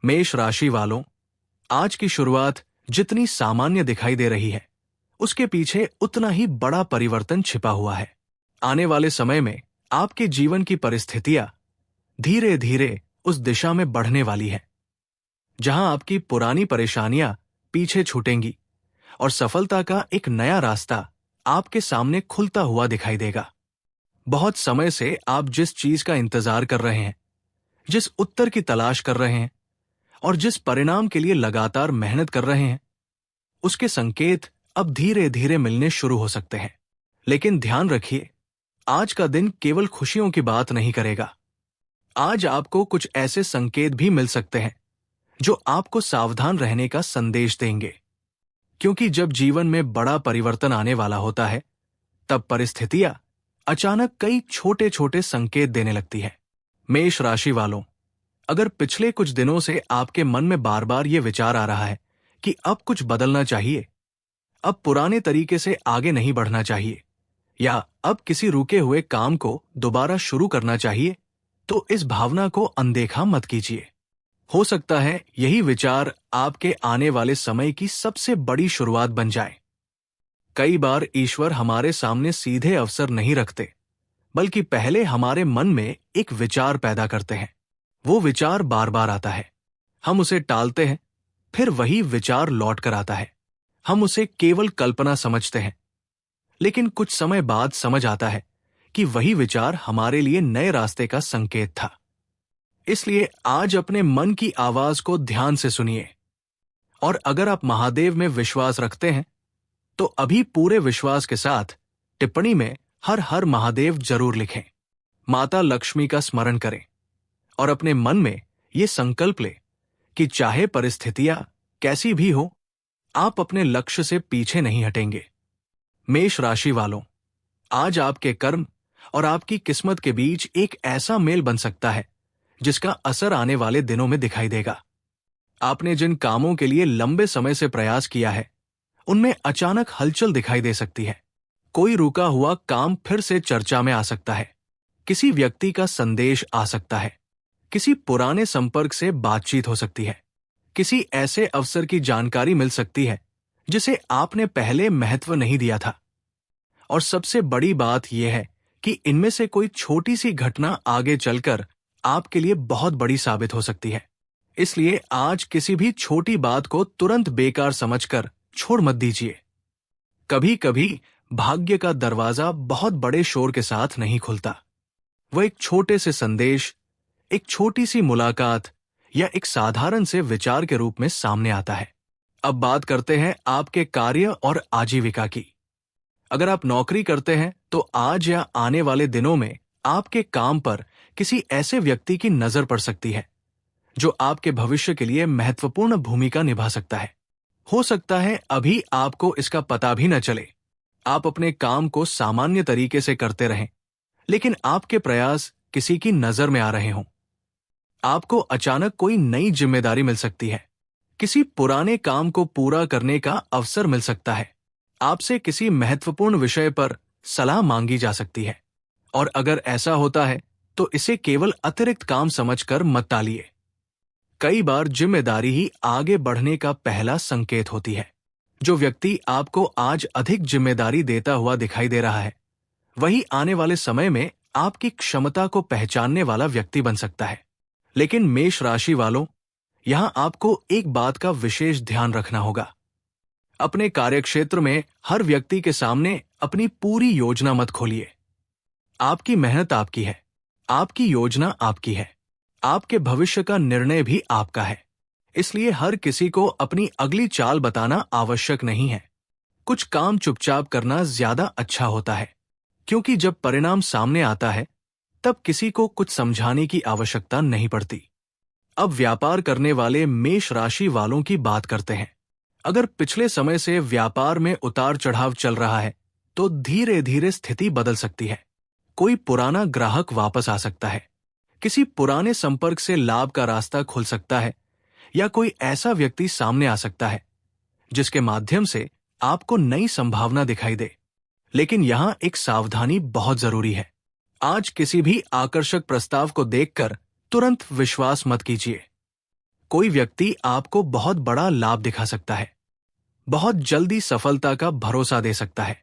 मेष राशि वालों, आज की शुरुआत जितनी सामान्य दिखाई दे रही है, उसके पीछे उतना ही बड़ा परिवर्तन छिपा हुआ है। आने वाले समय में आपके जीवन की परिस्थितियां धीरे धीरे उस दिशा में बढ़ने वाली है जहां आपकी पुरानी परेशानियां पीछे छूटेंगी और सफलता का एक नया रास्ता आपके सामने खुलता हुआ दिखाई देगा। बहुत समय से आप जिस चीज का इंतजार कर रहे हैं, जिस उत्तर की तलाश कर रहे हैं और जिस परिणाम के लिए लगातार मेहनत कर रहे हैं, उसके संकेत अब धीरे धीरे मिलने शुरू हो सकते हैं। लेकिन ध्यान रखिए, आज का दिन केवल खुशियों की बात नहीं करेगा। आज आपको कुछ ऐसे संकेत भी मिल सकते हैं जो आपको सावधान रहने का संदेश देंगे, क्योंकि जब जीवन में बड़ा परिवर्तन आने वाला होता है, तब परिस्थितियां अचानक कई छोटे छोटे संकेत देने लगती है। मेष राशि वालों, अगर पिछले कुछ दिनों से आपके मन में बार बार ये विचार आ रहा है कि अब कुछ बदलना चाहिए, अब पुराने तरीके से आगे नहीं बढ़ना चाहिए, या अब किसी रुके हुए काम को दोबारा शुरू करना चाहिए, तो इस भावना को अनदेखा मत कीजिए। हो सकता है यही विचार आपके आने वाले समय की सबसे बड़ी शुरुआत बन जाए। कई बार ईश्वर हमारे सामने सीधे अवसर नहीं रखते, बल्कि पहले हमारे मन में एक विचार पैदा करते हैं। वो विचार बार बार आता है, हम उसे टालते हैं, फिर वही विचार लौट कर आता है। हम उसे केवल कल्पना समझते हैं, लेकिन कुछ समय बाद समझ आता है कि वही विचार हमारे लिए नए रास्ते का संकेत था। इसलिए आज अपने मन की आवाज को ध्यान से सुनिए, और अगर आप महादेव में विश्वास रखते हैं, तो अभी पूरे विश्वास के साथ टिप्पणी में हर हर महादेव जरूर लिखें। माता लक्ष्मी का स्मरण करें और अपने मन में ये संकल्प ले कि चाहे परिस्थितियां कैसी भी हो, आप अपने लक्ष्य से पीछे नहीं हटेंगे। मेष राशि वालों, आज आपके कर्म और आपकी किस्मत के बीच एक ऐसा मेल बन सकता है जिसका असर आने वाले दिनों में दिखाई देगा। आपने जिन कामों के लिए लंबे समय से प्रयास किया है, उनमें अचानक हलचल दिखाई दे सकती है। कोई रुका हुआ काम फिर से चर्चा में आ सकता है, किसी व्यक्ति का संदेश आ सकता है, किसी पुराने संपर्क से बातचीत हो सकती है, किसी ऐसे अवसर की जानकारी मिल सकती है जिसे आपने पहले महत्व नहीं दिया था। और सबसे बड़ी बात यह है कि इनमें से कोई छोटी सी घटना आगे चलकर आपके लिए बहुत बड़ी साबित हो सकती है। इसलिए आज किसी भी छोटी बात को तुरंत बेकार समझकर छोड़ मत दीजिए। कभी कभी भाग्य का दरवाजा बहुत बड़े शोर के साथ नहीं खुलता। वह एक छोटे से संदेश, एक छोटी सी मुलाकात या एक साधारण से विचार के रूप में सामने आता है। अब बात करते हैं आपके कार्य और आजीविका की। अगर आप नौकरी करते हैं, तो आज या आने वाले दिनों में आपके काम पर किसी ऐसे व्यक्ति की नजर पड़ सकती है जो आपके भविष्य के लिए महत्वपूर्ण भूमिका निभा सकता है। हो सकता है अभी आपको इसका पता भी न चले। आप अपने काम को सामान्य तरीके से करते रहें, लेकिन आपके प्रयास किसी की नजर में आ रहे हों। आपको अचानक कोई नई जिम्मेदारी मिल सकती है, किसी पुराने काम को पूरा करने का अवसर मिल सकता है, आपसे किसी महत्वपूर्ण विषय पर सलाह मांगी जा सकती है। और अगर ऐसा होता है, तो इसे केवल अतिरिक्त काम समझकर मत टालिए। कई बार जिम्मेदारी ही आगे बढ़ने का पहला संकेत होती है। जो व्यक्ति आपको आज अधिक जिम्मेदारी देता हुआ दिखाई दे रहा है, वही आने वाले समय में आपकी क्षमता को पहचानने वाला व्यक्ति बन सकता है। लेकिन मेष राशि वालों, यहां आपको एक बात का विशेष ध्यान रखना होगा। अपने कार्यक्षेत्र में हर व्यक्ति के सामने अपनी पूरी योजना मत खोलिए। आपकी मेहनत आपकी है, आपकी योजना आपकी है, आपके भविष्य का निर्णय भी आपका है। इसलिए हर किसी को अपनी अगली चाल बताना आवश्यक नहीं है। कुछ काम चुपचाप करना ज्यादा अच्छा होता है, क्योंकि जब परिणाम सामने आता है, तब किसी को कुछ समझाने की आवश्यकता नहीं पड़ती। अब व्यापार करने वाले मेष राशि वालों की बात करते हैं। अगर पिछले समय से व्यापार में उतार चढ़ाव चल रहा है, तो धीरे धीरे स्थिति बदल सकती है। कोई पुराना ग्राहक वापस आ सकता है, किसी पुराने संपर्क से लाभ का रास्ता खुल सकता है, या कोई ऐसा व्यक्ति सामने आ सकता है जिसके माध्यम से आपको नई संभावना दिखाई दे। लेकिन यहां एक सावधानी बहुत जरूरी है। आज किसी भी आकर्षक प्रस्ताव को देखकर तुरंत विश्वास मत कीजिए। कोई व्यक्ति आपको बहुत बड़ा लाभ दिखा सकता है, बहुत जल्दी सफलता का भरोसा दे सकता है।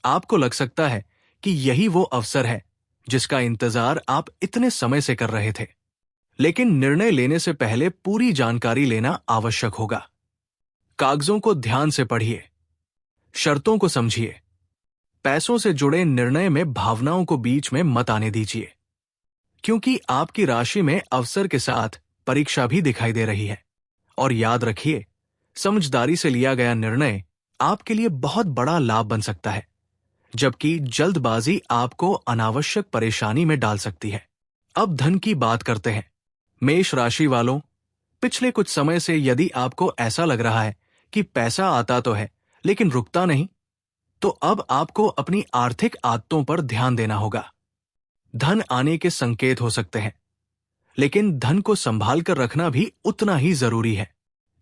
आपको लग सकता है कि यही वो अवसर है जिसका इंतजार आप इतने समय से कर रहे थे। लेकिन निर्णय लेने से पहले पूरी जानकारी लेना आवश्यक होगा। कागजों को ध्यान से पढ़िए, शर्तों को समझिए। पैसों से जुड़े निर्णय में भावनाओं को बीच में मत आने दीजिए, क्योंकि आपकी राशि में अवसर के साथ परीक्षा भी दिखाई दे रही है। और याद रखिए, समझदारी से लिया गया निर्णय आपके लिए बहुत बड़ा लाभ बन सकता है, जबकि जल्दबाजी आपको अनावश्यक परेशानी में डाल सकती है। अब धन की बात करते हैं। मेष राशि वालों, पिछले कुछ समय से यदि आपको ऐसा लग रहा है कि पैसा आता तो है लेकिन रुकता नहीं, तो अब आपको अपनी आर्थिक आदतों पर ध्यान देना होगा। धन आने के संकेत हो सकते हैं, लेकिन धन को संभाल कर रखना भी उतना ही जरूरी है।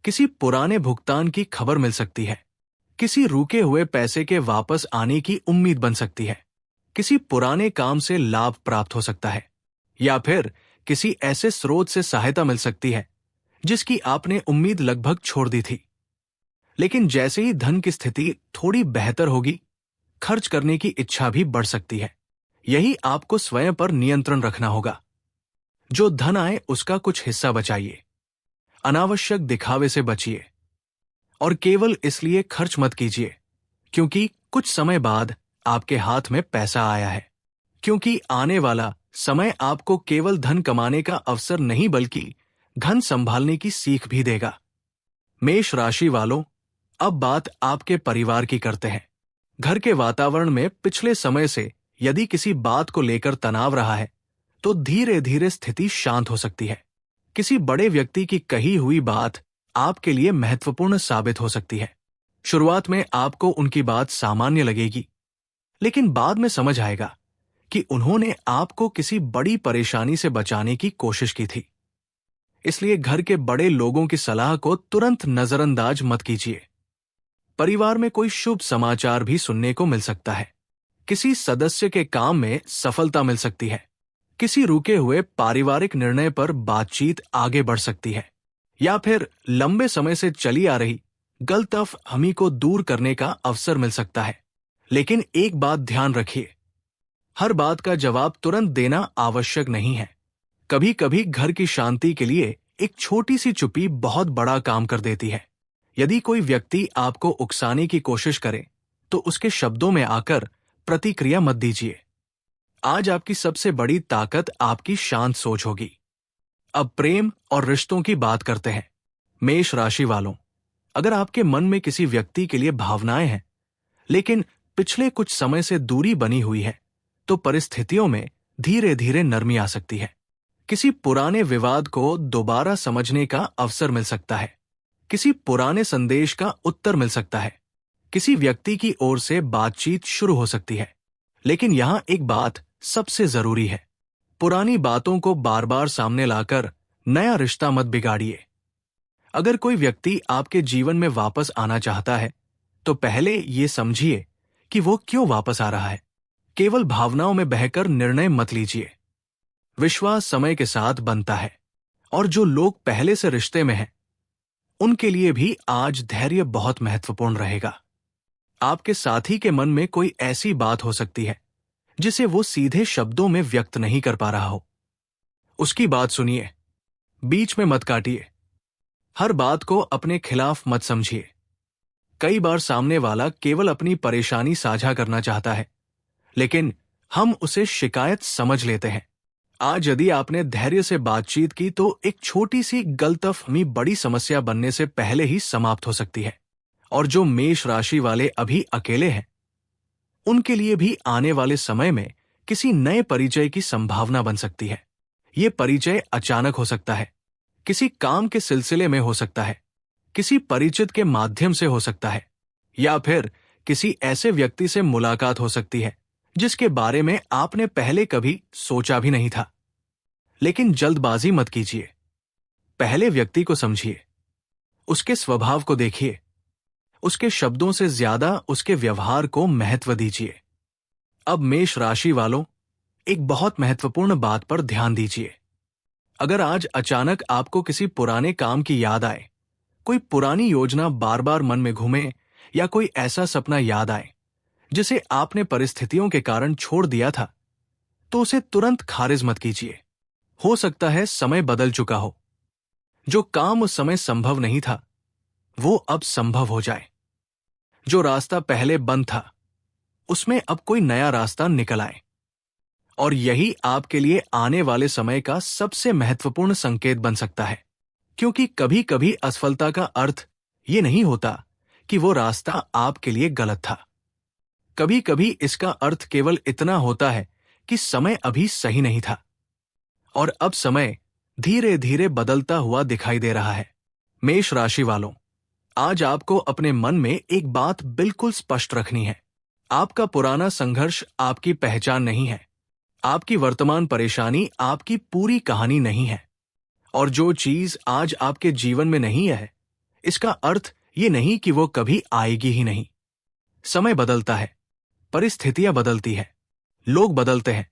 किसी पुराने भुगतान की खबर मिल सकती है, किसी रुके हुए पैसे के वापस आने की उम्मीद बन सकती है, किसी पुराने काम से लाभ प्राप्त हो सकता है, या फिर किसी ऐसे स्रोत से सहायता मिल सकती है जिसकी आपने उम्मीद लगभग छोड़ दी थी। लेकिन जैसे ही धन की स्थिति थोड़ी बेहतर होगी, खर्च करने की इच्छा भी बढ़ सकती है। यही आपको स्वयं पर नियंत्रण रखना होगा। जो धन आए उसका कुछ हिस्सा बचाइए, अनावश्यक दिखावे से बचिए, और केवल इसलिए खर्च मत कीजिए क्योंकि कुछ समय बाद आपके हाथ में पैसा आया है। क्योंकि आने वाला समय आपको केवल धन कमाने का अवसर नहीं बल्कि धन संभालने की सीख भी देगा। मेष राशि वालों, अब बात आपके परिवार की करते हैं। घर के वातावरण में पिछले समय से यदि किसी बात को लेकर तनाव रहा है, तो धीरे धीरे स्थिति शांत हो सकती है। किसी बड़े व्यक्ति की कही हुई बात आपके लिए महत्वपूर्ण साबित हो सकती है। शुरुआत में आपको उनकी बात सामान्य लगेगी, लेकिन बाद में समझ आएगा कि उन्होंने आपको किसी बड़ी परेशानी से बचाने की कोशिश की थी। इसलिए घर के बड़े लोगों की सलाह को तुरंत नजरअंदाज मत कीजिए। परिवार में कोई शुभ समाचार भी सुनने को मिल सकता है। किसी सदस्य के काम में सफलता मिल सकती है। किसी रुके हुए पारिवारिक निर्णय पर बातचीत आगे बढ़ सकती है, या फिर लंबे समय से चली आ रही गलतफहमी को दूर करने का अवसर मिल सकता है। लेकिन एक बात ध्यान रखिए, हर बात का जवाब तुरंत देना आवश्यक नहीं है। कभी कभी घर की शांति के लिए एक छोटी सी चुप्पी बहुत बड़ा काम कर देती है। यदि कोई व्यक्ति आपको उकसाने की कोशिश करे, तो उसके शब्दों में आकर प्रतिक्रिया मत दीजिए। आज आपकी सबसे बड़ी ताकत आपकी शांत सोच होगी। अब प्रेम और रिश्तों की बात करते हैं। मेष राशि वालों, अगर आपके मन में किसी व्यक्ति के लिए भावनाएं हैं, लेकिन पिछले कुछ समय से दूरी बनी हुई है, तो परिस्थितियों में धीरे धीरे नरमी आ सकती है। किसी पुराने विवाद को दोबारा समझने का अवसर मिल सकता है। किसी पुराने संदेश का उत्तर मिल सकता है। किसी व्यक्ति की ओर से बातचीत शुरू हो सकती है। लेकिन यहां एक बात सबसे जरूरी है, पुरानी बातों को बार बार सामने लाकर नया रिश्ता मत बिगाड़िए। अगर कोई व्यक्ति आपके जीवन में वापस आना चाहता है, तो पहले ये समझिए कि वो क्यों वापस आ रहा है। केवल भावनाओं में बहकर निर्णय मत लीजिए। विश्वास समय के साथ बनता है, और जो लोग पहले से रिश्ते में हैं, उनके लिए भी आज धैर्य बहुत महत्वपूर्ण रहेगा। आपके साथी के मन में कोई ऐसी बात हो सकती है जिसे वो सीधे शब्दों में व्यक्त नहीं कर पा रहा हो। उसकी बात सुनिए, बीच में मत काटिए। हर बात को अपने खिलाफ मत समझिए। कई बार सामने वाला केवल अपनी परेशानी साझा करना चाहता है, लेकिन हम उसे शिकायत समझ लेते हैं। आज यदि आपने धैर्य से बातचीत की, तो एक छोटी सी गलतफहमी बड़ी समस्या बनने से पहले ही समाप्त हो सकती है। और जो मेष राशि वाले अभी अकेले हैं, उनके लिए भी आने वाले समय में किसी नए परिचय की संभावना बन सकती है। ये परिचय अचानक हो सकता है, किसी काम के सिलसिले में हो सकता है, किसी परिचित के माध्यम से हो सकता है, या फिर किसी ऐसे व्यक्ति से मुलाकात हो सकती है जिसके बारे में आपने पहले कभी सोचा भी नहीं था। लेकिन जल्दबाजी मत कीजिए। पहले व्यक्ति को समझिए, उसके स्वभाव को देखिए, उसके शब्दों से ज्यादा उसके व्यवहार को महत्व दीजिए। अब मेष राशि वालों, एक बहुत महत्वपूर्ण बात पर ध्यान दीजिए। अगर आज अचानक आपको किसी पुराने काम की याद आए, कोई पुरानी योजना बार बार मन में घूमे या कोई ऐसा सपना याद आए जिसे आपने परिस्थितियों के कारण छोड़ दिया था, तो उसे तुरंत खारिज मत कीजिए। हो सकता है समय बदल चुका हो। जो काम उस समय संभव नहीं था, वो अब संभव हो जाए। जो रास्ता पहले बंद था, उसमें अब कोई नया रास्ता निकल आए। और यही आपके लिए आने वाले समय का सबसे महत्वपूर्ण संकेत बन सकता है, क्योंकि कभी कभी असफलता का अर्थ ये नहीं होता कि वो रास्ता आपके लिए गलत था। कभी कभी इसका अर्थ केवल इतना होता है कि समय अभी सही नहीं था और अब समय धीरे धीरे बदलता हुआ दिखाई दे रहा है। मेष राशि वालों, आज आपको अपने मन में एक बात बिल्कुल स्पष्ट रखनी है। आपका पुराना संघर्ष आपकी पहचान नहीं है। आपकी वर्तमान परेशानी आपकी पूरी कहानी नहीं है। और जो चीज आज आपके जीवन में नहीं है, इसका अर्थ ये नहीं कि वो कभी आएगी ही नहीं। समय बदलता है, परिस्थितियां बदलती है, लोग बदलते हैं,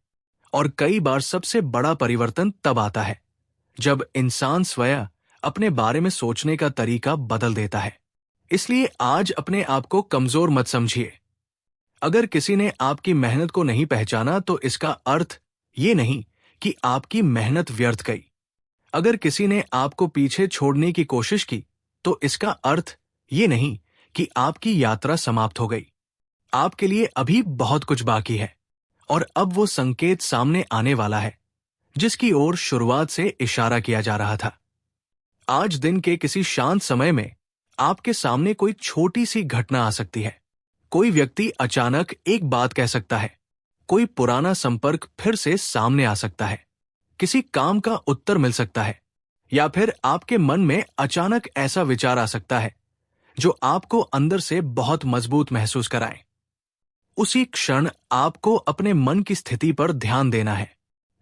और कई बार सबसे बड़ा परिवर्तन तब आता है जब इंसान स्वयं अपने बारे में सोचने का तरीका बदल देता है। इसलिए आज अपने आप को कमजोर मत समझिए। अगर किसी ने आपकी मेहनत को नहीं पहचाना तो इसका अर्थ ये नहीं कि आपकी मेहनत व्यर्थ गई। अगर किसी ने आपको पीछे छोड़ने की कोशिश की तो इसका अर्थ ये नहीं कि आपकी यात्रा समाप्त हो गई। आपके लिए अभी बहुत कुछ बाकी है और अब वो संकेत सामने आने वाला है जिसकी ओर शुरुआत से इशारा किया जा रहा था। आज दिन के किसी शांत समय में आपके सामने कोई छोटी सी घटना आ सकती है। कोई व्यक्ति अचानक एक बात कह सकता है, कोई पुराना संपर्क फिर से सामने आ सकता है, किसी काम का उत्तर मिल सकता है, या फिर आपके मन में अचानक ऐसा विचार आ सकता है जो आपको अंदर से बहुत मजबूत महसूस कराए। उसी क्षण आपको अपने मन की स्थिति पर ध्यान देना है,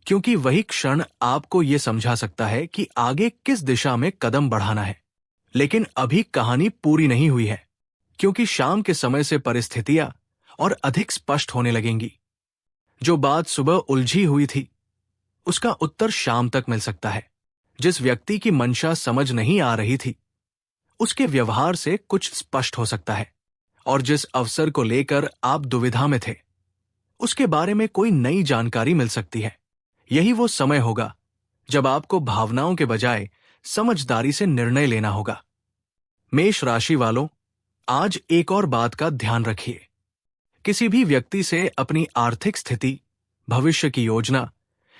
क्योंकि वही क्षण आपको यह समझा सकता है कि आगे किस दिशा में कदम बढ़ाना है। लेकिन अभी कहानी पूरी नहीं हुई है, क्योंकि शाम के समय से परिस्थितियां और अधिक स्पष्ट होने लगेंगी। जो बात सुबह उलझी हुई थी, उसका उत्तर शाम तक मिल सकता है। जिस व्यक्ति की मंशा समझ नहीं आ रही थी, उसके व्यवहार से कुछ स्पष्ट हो सकता है। और जिस अवसर को लेकर आप दुविधा में थे, उसके बारे में कोई नई जानकारी मिल सकती है। यही वो समय होगा जब आपको भावनाओं के बजाय समझदारी से निर्णय लेना होगा। मेष राशि वालों, आज एक और बात का ध्यान रखिए। किसी भी व्यक्ति से अपनी आर्थिक स्थिति, भविष्य की योजना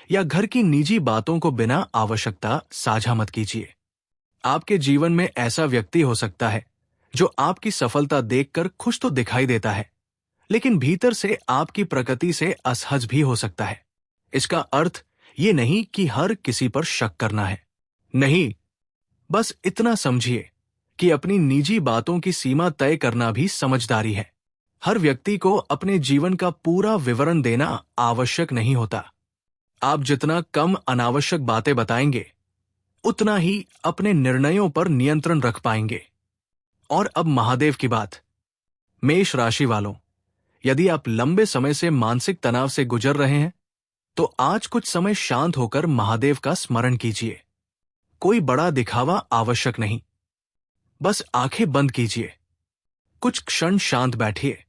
या घर की निजी बातों को बिना आवश्यकता साझा मत कीजिए। आपके जीवन में ऐसा व्यक्ति हो सकता है जो आपकी सफलता देखकर खुश तो दिखाई देता है, लेकिन भीतर से आपकी प्रकृति से असहज भी हो सकता है। इसका अर्थ ये नहीं कि हर किसी पर शक करना है। नहीं, बस इतना समझिए कि अपनी निजी बातों की सीमा तय करना भी समझदारी है। हर व्यक्ति को अपने जीवन का पूरा विवरण देना आवश्यक नहीं होता। आप जितना कम अनावश्यक बातें बताएंगे, उतना ही अपने निर्णयों पर नियंत्रण रख पाएंगे। और अब महादेव की बात। मेष राशि वालों, यदि आप लंबे समय से मानसिक तनाव से गुजर रहे हैं, तो आज कुछ समय शांत होकर महादेव का स्मरण कीजिए। कोई बड़ा दिखावा आवश्यक नहीं, बस आंखें बंद कीजिए, कुछ क्षण शांत बैठिए,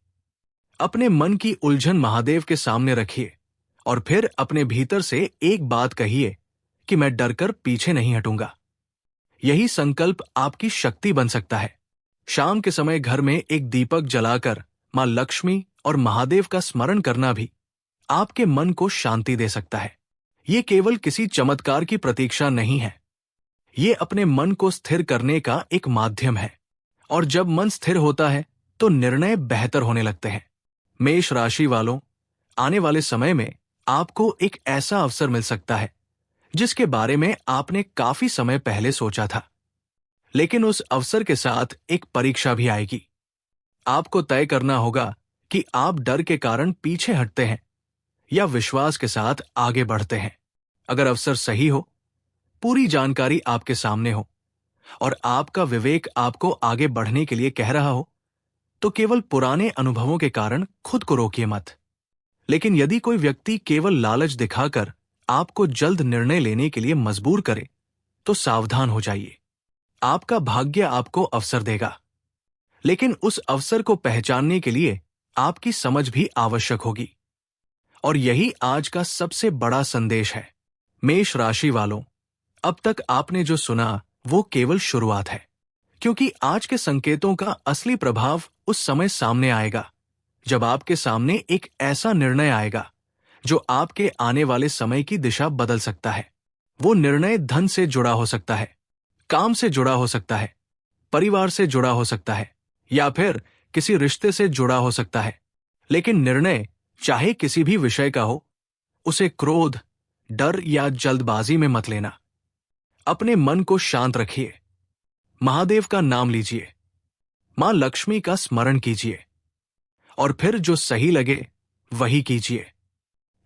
अपने मन की उलझन महादेव के सामने रखिए और फिर अपने भीतर से एक बात कहिए कि मैं डरकर पीछे नहीं हटूंगा। यही संकल्प आपकी शक्ति बन सकता है। शाम के समय घर में एक दीपक जलाकर मां लक्ष्मी और महादेव का स्मरण करना भी आपके मन को शांति दे सकता है। ये केवल किसी चमत्कार की प्रतीक्षा नहीं है, ये अपने मन को स्थिर करने का एक माध्यम है। और जब मन स्थिर होता है तो निर्णय बेहतर होने लगते हैं। मेष राशि वालों, आने वाले समय में आपको एक ऐसा अवसर मिल सकता है जिसके बारे में आपने काफी समय पहले सोचा था, लेकिन उस अवसर के साथ एक परीक्षा भी आएगी। आपको तय करना होगा कि आप डर के कारण पीछे हटते हैं या विश्वास के साथ आगे बढ़ते हैं। अगर अवसर सही हो, पूरी जानकारी आपके सामने हो और आपका विवेक आपको आगे बढ़ने के लिए कह रहा हो, तो केवल पुराने अनुभवों के कारण खुद को रोकिए मत। लेकिन यदि कोई व्यक्ति केवल लालच दिखाकर आपको जल्द निर्णय लेने के लिए मजबूर करे, तो सावधान हो जाइए। आपका भाग्य आपको अवसर देगा, लेकिन उस अवसर को पहचानने के लिए आपकी समझ भी आवश्यक होगी। और यही आज का सबसे बड़ा संदेश है। मेष राशि वालों, अब तक आपने जो सुना वो केवल शुरुआत है, क्योंकि आज के संकेतों का असली प्रभाव उस समय सामने आएगा जब आपके सामने एक ऐसा निर्णय आएगा जो आपके आने वाले समय की दिशा बदल सकता है। वो निर्णय धन से जुड़ा हो सकता है, काम से जुड़ा हो सकता है, परिवार से जुड़ा हो सकता है, या फिर किसी रिश्ते से जुड़ा हो सकता है। लेकिन निर्णय चाहे किसी भी विषय का हो, उसे क्रोध, डर या जल्दबाजी में मत लेना। अपने मन को शांत रखिए, महादेव का नाम लीजिए, मां लक्ष्मी का स्मरण कीजिए, और फिर जो सही लगे वही कीजिए।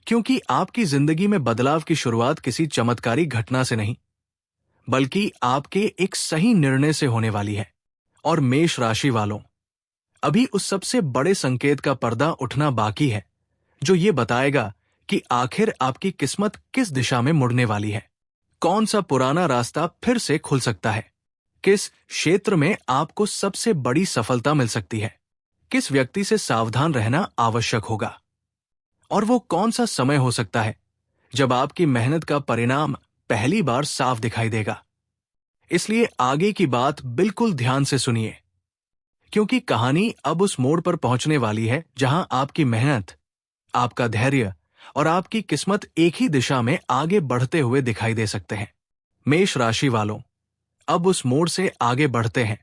क्योंकि आपकी जिंदगी में बदलाव की शुरुआत किसी चमत्कारी घटना से नहीं, बल्कि आपके एक सही निर्णय से होने वाली है। और मेष राशि वालों, अभी उस सबसे बड़े संकेत का पर्दा उठना बाकी है जो ये बताएगा कि आखिर आपकी किस्मत किस दिशा में मुड़ने वाली है। कौन सा पुराना रास्ता फिर से खुल सकता है, किस क्षेत्र में आपको सबसे बड़ी सफलता मिल सकती है, किस व्यक्ति से सावधान रहना आवश्यक होगा, और वो कौन सा समय हो सकता है जब आपकी मेहनत का परिणाम पहली बार साफ दिखाई देगा। इसलिए आगे की बात बिल्कुल ध्यान से सुनिए, क्योंकि कहानी अब उस मोड़ पर पहुंचने वाली है जहां आपकी मेहनत, आपका धैर्य और आपकी किस्मत एक ही दिशा में आगे बढ़ते हुए दिखाई दे सकते हैं। मेष राशि वालों, अब उस मोड़ से आगे बढ़ते हैं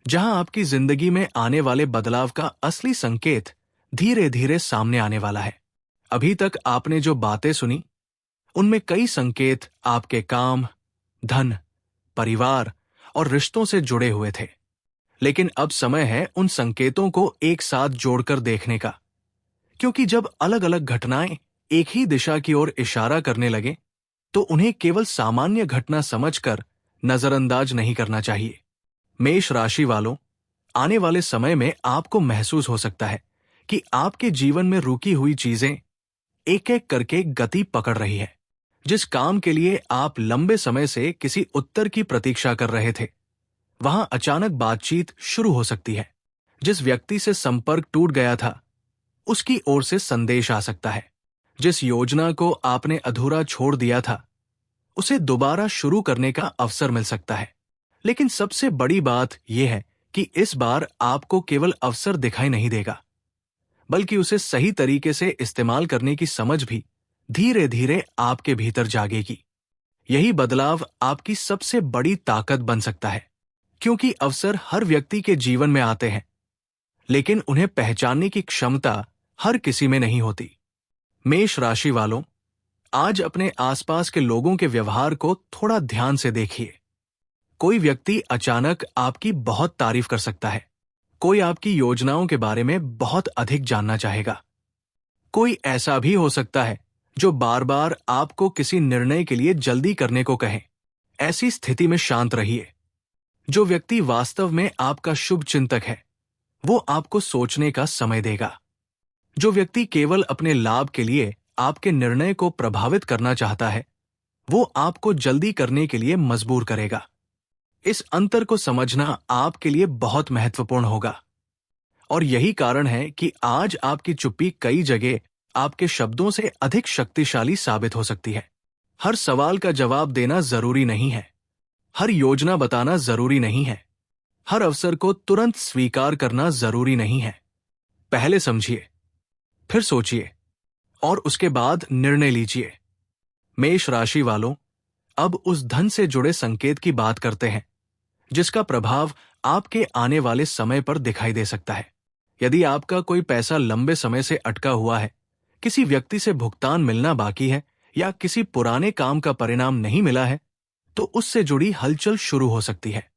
जहां आपकी जिंदगी में आने वाले बदलाव का असली संकेत धीरे धीरे सामने आने वाला है। अभी तक आपने जो बातें सुनी, उनमें कई संकेत आपके काम, धन, परिवार और रिश्तों से जुड़े हुए थे। लेकिन अब समय है उन संकेतों को एक साथ जोड़कर देखने का, क्योंकि जब अलग अलग घटनाएं एक ही दिशा की ओर इशारा करने लगे, तो उन्हें केवल सामान्य घटना समझकर नजरअंदाज नहीं करना चाहिए। मेष राशि वालों, आने वाले समय में आपको महसूस हो सकता है कि आपके जीवन में रुकी हुई चीजें एक एक करके गति पकड़ रही है। जिस काम के लिए आप लंबे समय से किसी उत्तर की प्रतीक्षा कर रहे थे, वहां अचानक बातचीत शुरू हो सकती है। जिस व्यक्ति से संपर्क टूट गया था, उसकी ओर से संदेश आ सकता है। जिस योजना को आपने अधूरा छोड़ दिया था, उसे दोबारा शुरू करने का अवसर मिल सकता है। लेकिन सबसे बड़ी बात यह है कि इस बार आपको केवल अवसर दिखाई नहीं देगा, बल्कि उसे सही तरीके से इस्तेमाल करने की समझ भी धीरे धीरे आपके भीतर जागेगी। यही बदलाव आपकी सबसे बड़ी ताकत बन सकता है, क्योंकि अवसर हर व्यक्ति के जीवन में आते हैं, लेकिन उन्हें पहचानने की क्षमता हर किसी में नहीं होती। मेष राशि वालों, आज अपने आसपास के लोगों के व्यवहार को थोड़ा ध्यान से देखिए। कोई व्यक्ति अचानक आपकी बहुत तारीफ कर सकता है, कोई आपकी योजनाओं के बारे में बहुत अधिक जानना चाहेगा, कोई ऐसा भी हो सकता है जो बार बार आपको किसी निर्णय के लिए जल्दी करने को कहे। ऐसी स्थिति में शांत रहिए। जो व्यक्ति वास्तव में आपका शुभ चिंतक है, वो आपको सोचने का समय देगा। जो व्यक्ति केवल अपने लाभ के लिए आपके निर्णय को प्रभावित करना चाहता है, वो आपको जल्दी करने के लिए मजबूर करेगा। इस अंतर को समझना आपके लिए बहुत महत्वपूर्ण होगा, और यही कारण है कि आज आपकी चुप्पी कई जगह आपके शब्दों से अधिक शक्तिशाली साबित हो सकती है। हर सवाल का जवाब देना जरूरी नहीं है, हर योजना बताना जरूरी नहीं है, हर अवसर को तुरंत स्वीकार करना जरूरी नहीं है। पहले समझिए, फिर सोचिए, और उसके बाद निर्णय लीजिए। मेष राशि वालों, अब उस धन से जुड़े संकेत की बात करते हैं जिसका प्रभाव आपके आने वाले समय पर दिखाई दे सकता है। यदि आपका कोई पैसा लंबे समय से अटका हुआ है, किसी व्यक्ति से भुगतान मिलना बाकी है, या किसी पुराने काम का परिणाम नहीं मिला है, तो उससे जुड़ी हलचल शुरू हो सकती है।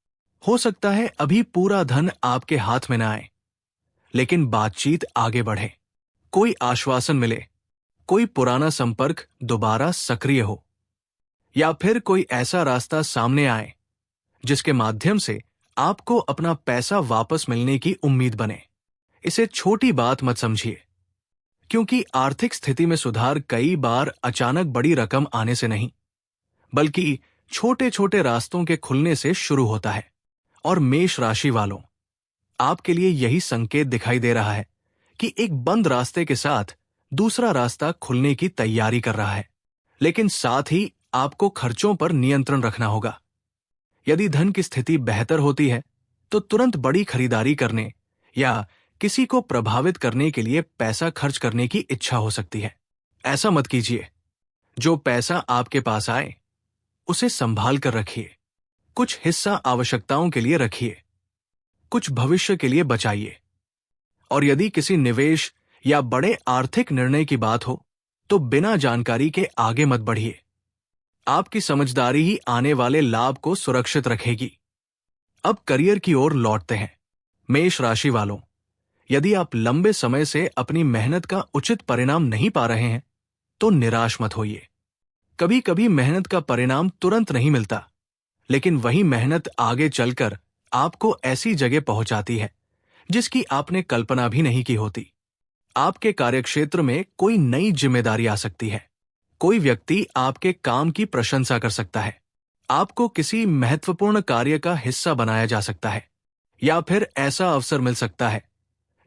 हो सकता है अभी पूरा धन आपके हाथ में न आए, लेकिन बातचीत आगे बढ़े, कोई आश्वासन मिले, कोई पुराना संपर्क दोबारा सक्रिय हो, या फिर कोई ऐसा रास्ता सामने आए जिसके माध्यम से आपको अपना पैसा वापस मिलने की उम्मीद बने। इसे छोटी बात मत समझिए, क्योंकि आर्थिक स्थिति में सुधार कई बार अचानक बड़ी रकम आने से नहीं, बल्कि छोटे छोटे रास्तों के खुलने से शुरू होता है। और मेष राशि वालों, आपके लिए यही संकेत दिखाई दे रहा है कि एक बंद रास्ते के साथ दूसरा रास्ता खुलने की तैयारी कर रहा है। लेकिन साथ ही आपको खर्चों पर नियंत्रण रखना होगा। यदि धन की स्थिति बेहतर होती है तो तुरंत बड़ी खरीदारी करने या किसी को प्रभावित करने के लिए पैसा खर्च करने की इच्छा हो सकती है। ऐसा मत कीजिए। जो पैसा आपके पास आए उसे संभाल कर रखिए। कुछ हिस्सा आवश्यकताओं के लिए रखिए, कुछ भविष्य के लिए बचाइए। और यदि किसी निवेश या बड़े आर्थिक निर्णय की बात हो तो बिना जानकारी के आगे मत बढ़िए। आपकी समझदारी ही आने वाले लाभ को सुरक्षित रखेगी। अब करियर की ओर लौटते हैं। मेष राशि वालों, यदि आप लंबे समय से अपनी मेहनत का उचित परिणाम नहीं पा रहे हैं तो निराश मत होइए। कभी कभी मेहनत का परिणाम तुरंत नहीं मिलता, लेकिन वही मेहनत आगे चलकर आपको ऐसी जगह पहुंचाती है जिसकी आपने कल्पना भी नहीं की होती। आपके कार्यक्षेत्र में कोई नई जिम्मेदारी आ सकती है। कोई व्यक्ति आपके काम की प्रशंसा कर सकता है। आपको किसी महत्वपूर्ण कार्य का हिस्सा बनाया जा सकता है, या फिर ऐसा अवसर मिल सकता है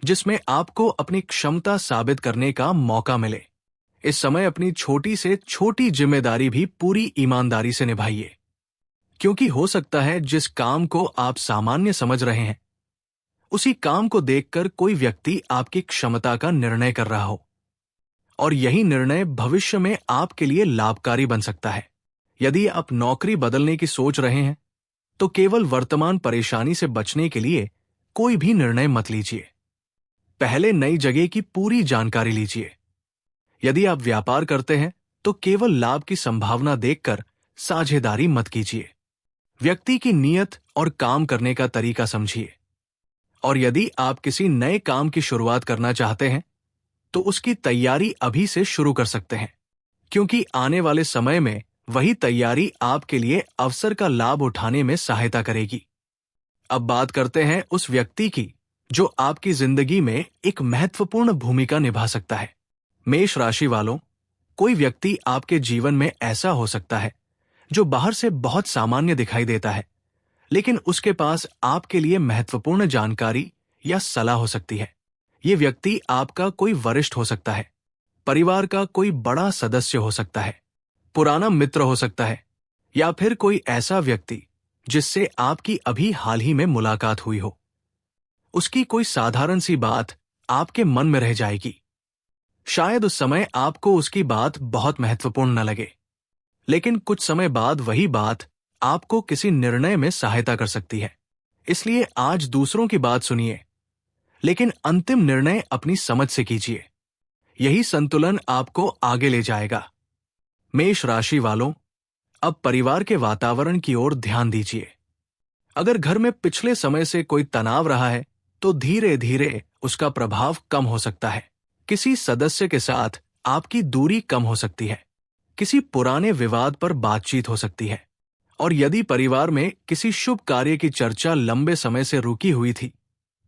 जिसमें आपको अपनी क्षमता साबित करने का मौका मिले। इस समय अपनी छोटी से छोटी जिम्मेदारी भी पूरी ईमानदारी से निभाइए, क्योंकि हो सकता है जिस काम को आप सामान्य समझ रहे हैं उसी काम को देखकर कोई व्यक्ति आपकी क्षमता का निर्णय कर रहा हो, और यही निर्णय भविष्य में आपके लिए लाभकारी बन सकता है। यदि आप नौकरी बदलने की सोच रहे हैं तो केवल वर्तमान परेशानी से बचने के लिए कोई भी निर्णय मत लीजिए। पहले नई जगह की पूरी जानकारी लीजिए। यदि आप व्यापार करते हैं तो केवल लाभ की संभावना देखकर साझेदारी मत कीजिए। व्यक्ति की नीयत और काम करने का तरीका समझिए। और यदि आप किसी नए काम की शुरुआत करना चाहते हैं तो उसकी तैयारी अभी से शुरू कर सकते हैं, क्योंकि आने वाले समय में वही तैयारी आपके लिए अवसर का लाभ उठाने में सहायता करेगी। अब बात करते हैं उस व्यक्ति की जो आपकी जिंदगी में एक महत्वपूर्ण भूमिका निभा सकता है। मेष राशि वालों, कोई व्यक्ति आपके जीवन में ऐसा हो सकता है जो बाहर से बहुत सामान्य दिखाई देता है, लेकिन उसके पास आपके लिए महत्वपूर्ण जानकारी या सलाह हो सकती है। ये व्यक्ति आपका कोई वरिष्ठ हो सकता है, परिवार का कोई बड़ा सदस्य हो सकता है, पुराना मित्र हो सकता है, या फिर कोई ऐसा व्यक्ति जिससे आपकी अभी हाल ही में मुलाकात हुई हो। उसकी कोई साधारण सी बात आपके मन में रह जाएगी। शायद उस समय आपको उसकी बात बहुत महत्वपूर्ण न लगे, लेकिन कुछ समय बाद वही बात आपको किसी निर्णय में सहायता कर सकती है। इसलिए आज दूसरों की बात सुनिए, लेकिन अंतिम निर्णय अपनी समझ से कीजिए। यही संतुलन आपको आगे ले जाएगा। मेष राशि वालों, अब परिवार के वातावरण की ओर ध्यान दीजिए। अगर घर में पिछले समय से कोई तनाव रहा है तो धीरे धीरे उसका प्रभाव कम हो सकता है। किसी सदस्य के साथ आपकी दूरी कम हो सकती है, किसी पुराने विवाद पर बातचीत हो सकती है, और यदि परिवार में किसी शुभ कार्य की चर्चा लंबे समय से रुकी हुई थी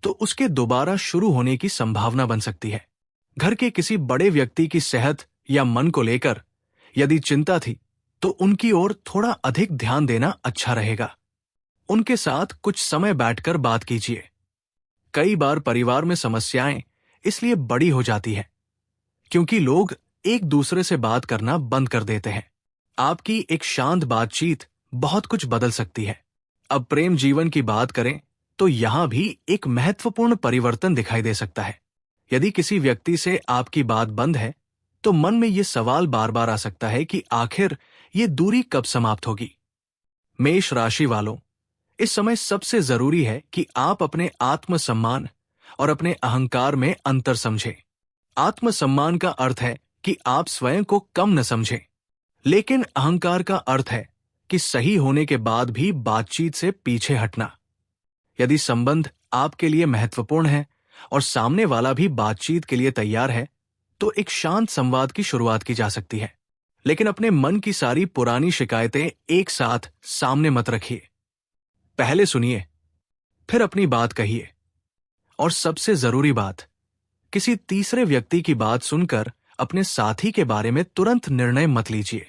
तो उसके दोबारा शुरू होने की संभावना बन सकती है। घर के किसी बड़े व्यक्ति की सेहत या मन को लेकर यदि चिंता थी तो उनकी ओर थोड़ा अधिक ध्यान देना अच्छा रहेगा। उनके साथ कुछ समय बैठकर बात कीजिए। कई बार परिवार में समस्याएं इसलिए बड़ी हो जाती है क्योंकि लोग एक दूसरे से बात करना बंद कर देते हैं। आपकी एक शांत बातचीत बहुत कुछ बदल सकती है। अब प्रेम जीवन की बात करें तो यहां भी एक महत्वपूर्ण परिवर्तन दिखाई दे सकता है। यदि किसी व्यक्ति से आपकी बात बंद है तो मन में ये सवाल बार बार आ सकता है कि आखिर ये दूरी कब समाप्त होगी। मेष राशि वालों, इस समय सबसे जरूरी है कि आप अपने आत्मसम्मान और अपने अहंकार में अंतर समझें। आत्मसम्मान का अर्थ है कि आप स्वयं को कम न समझें, लेकिन अहंकार का अर्थ है कि सही होने के बाद भी बातचीत से पीछे हटना। यदि संबंध आपके लिए महत्वपूर्ण है और सामने वाला भी बातचीत के लिए तैयार है तो एक शांत संवाद की शुरुआत की जा सकती है, लेकिन अपने मन की सारी पुरानी शिकायतें एक साथ सामने मत रखिए। पहले सुनिए, फिर अपनी बात कहिए, और सबसे जरूरी बात, किसी तीसरे व्यक्ति की बात सुनकर अपने साथी के बारे में तुरंत निर्णय मत लीजिए।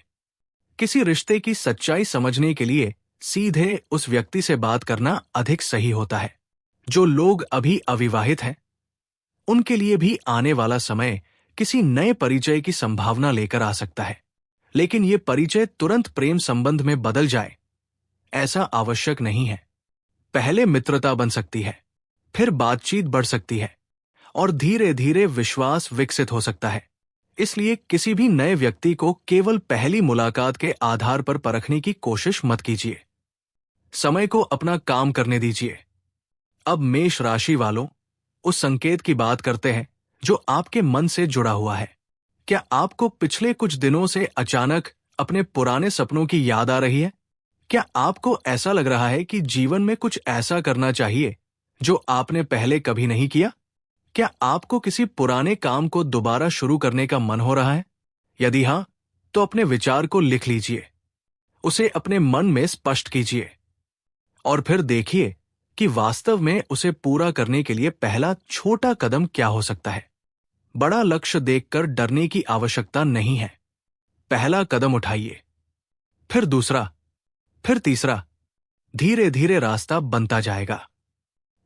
किसी रिश्ते की सच्चाई समझने के लिए सीधे उस व्यक्ति से बात करना अधिक सही होता है। जो लोग अभी अविवाहित हैं, उनके लिए भी आने वाला समय किसी नए परिचय की संभावना लेकर आ सकता है, लेकिन ये परिचय तुरंत प्रेम संबंध में बदल जाए, ऐसा आवश्यक नहीं है। पहले मित्रता बन सकती है, फिर बातचीत बढ़ सकती है और धीरे धीरे विश्वास विकसित हो सकता है। इसलिए किसी भी नए व्यक्ति को केवल पहली मुलाकात के आधार पर परखने की कोशिश मत कीजिए। समय को अपना काम करने दीजिए। अब मेष राशि वालों, उस संकेत की बात करते हैं जो आपके मन से जुड़ा हुआ है। क्या आपको पिछले कुछ दिनों से अचानक अपने पुराने सपनों की याद आ रही है? क्या आपको ऐसा लग रहा है कि जीवन में कुछ ऐसा करना चाहिए जो आपने पहले कभी नहीं किया? क्या आपको किसी पुराने काम को दोबारा शुरू करने का मन हो रहा है? यदि हां, तो अपने विचार को लिख लीजिए, उसे अपने मन में स्पष्ट कीजिए और फिर देखिए कि वास्तव में उसे पूरा करने के लिए पहला छोटा कदम क्या हो सकता है। बड़ा लक्ष्य देखकर डरने की आवश्यकता नहीं है। पहला कदम उठाइए, फिर दूसरा, फिर तीसरा। धीरे धीरे रास्ता बनता जाएगा।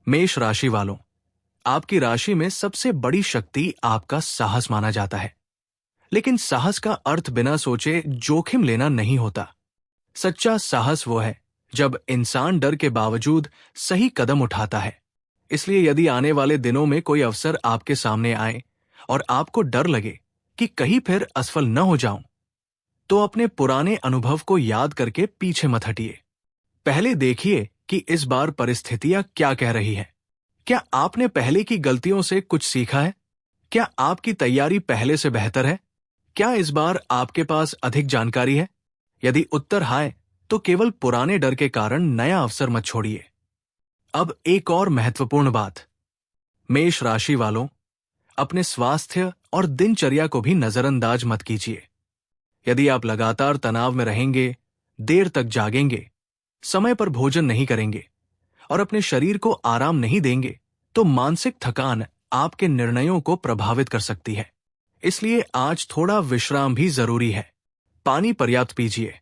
मेष राशि वालों, आपकी राशि में सबसे बड़ी शक्ति आपका साहस माना जाता है, लेकिन साहस का अर्थ बिना सोचे जोखिम लेना नहीं होता। सच्चा साहस वो है जब इंसान डर के बावजूद सही कदम उठाता है। इसलिए यदि आने वाले दिनों में कोई अवसर आपके सामने आए और आपको डर लगे कि कहीं फिर असफल न हो जाऊं, तो अपने पुराने अनुभव को याद करके पीछे मत हटिए। पहले देखिए कि इस बार परिस्थितियां क्या कह रही है। क्या आपने पहले की गलतियों से कुछ सीखा है? क्या आपकी तैयारी पहले से बेहतर है? क्या इस बार आपके पास अधिक जानकारी है? यदि उत्तर हाय, तो केवल पुराने डर के कारण नया अवसर मत छोड़िए। अब एक और महत्वपूर्ण बात, मेष राशि वालों, अपने स्वास्थ्य और दिनचर्या को भी नजरअंदाज मत कीजिए। यदि आप लगातार तनाव में रहेंगे, देर तक जागेंगे, समय पर भोजन नहीं करेंगे और अपने शरीर को आराम नहीं देंगे, तो मानसिक थकान आपके निर्णयों को प्रभावित कर सकती है। इसलिए आज थोड़ा विश्राम भी जरूरी है। पानी पर्याप्त पीजिए,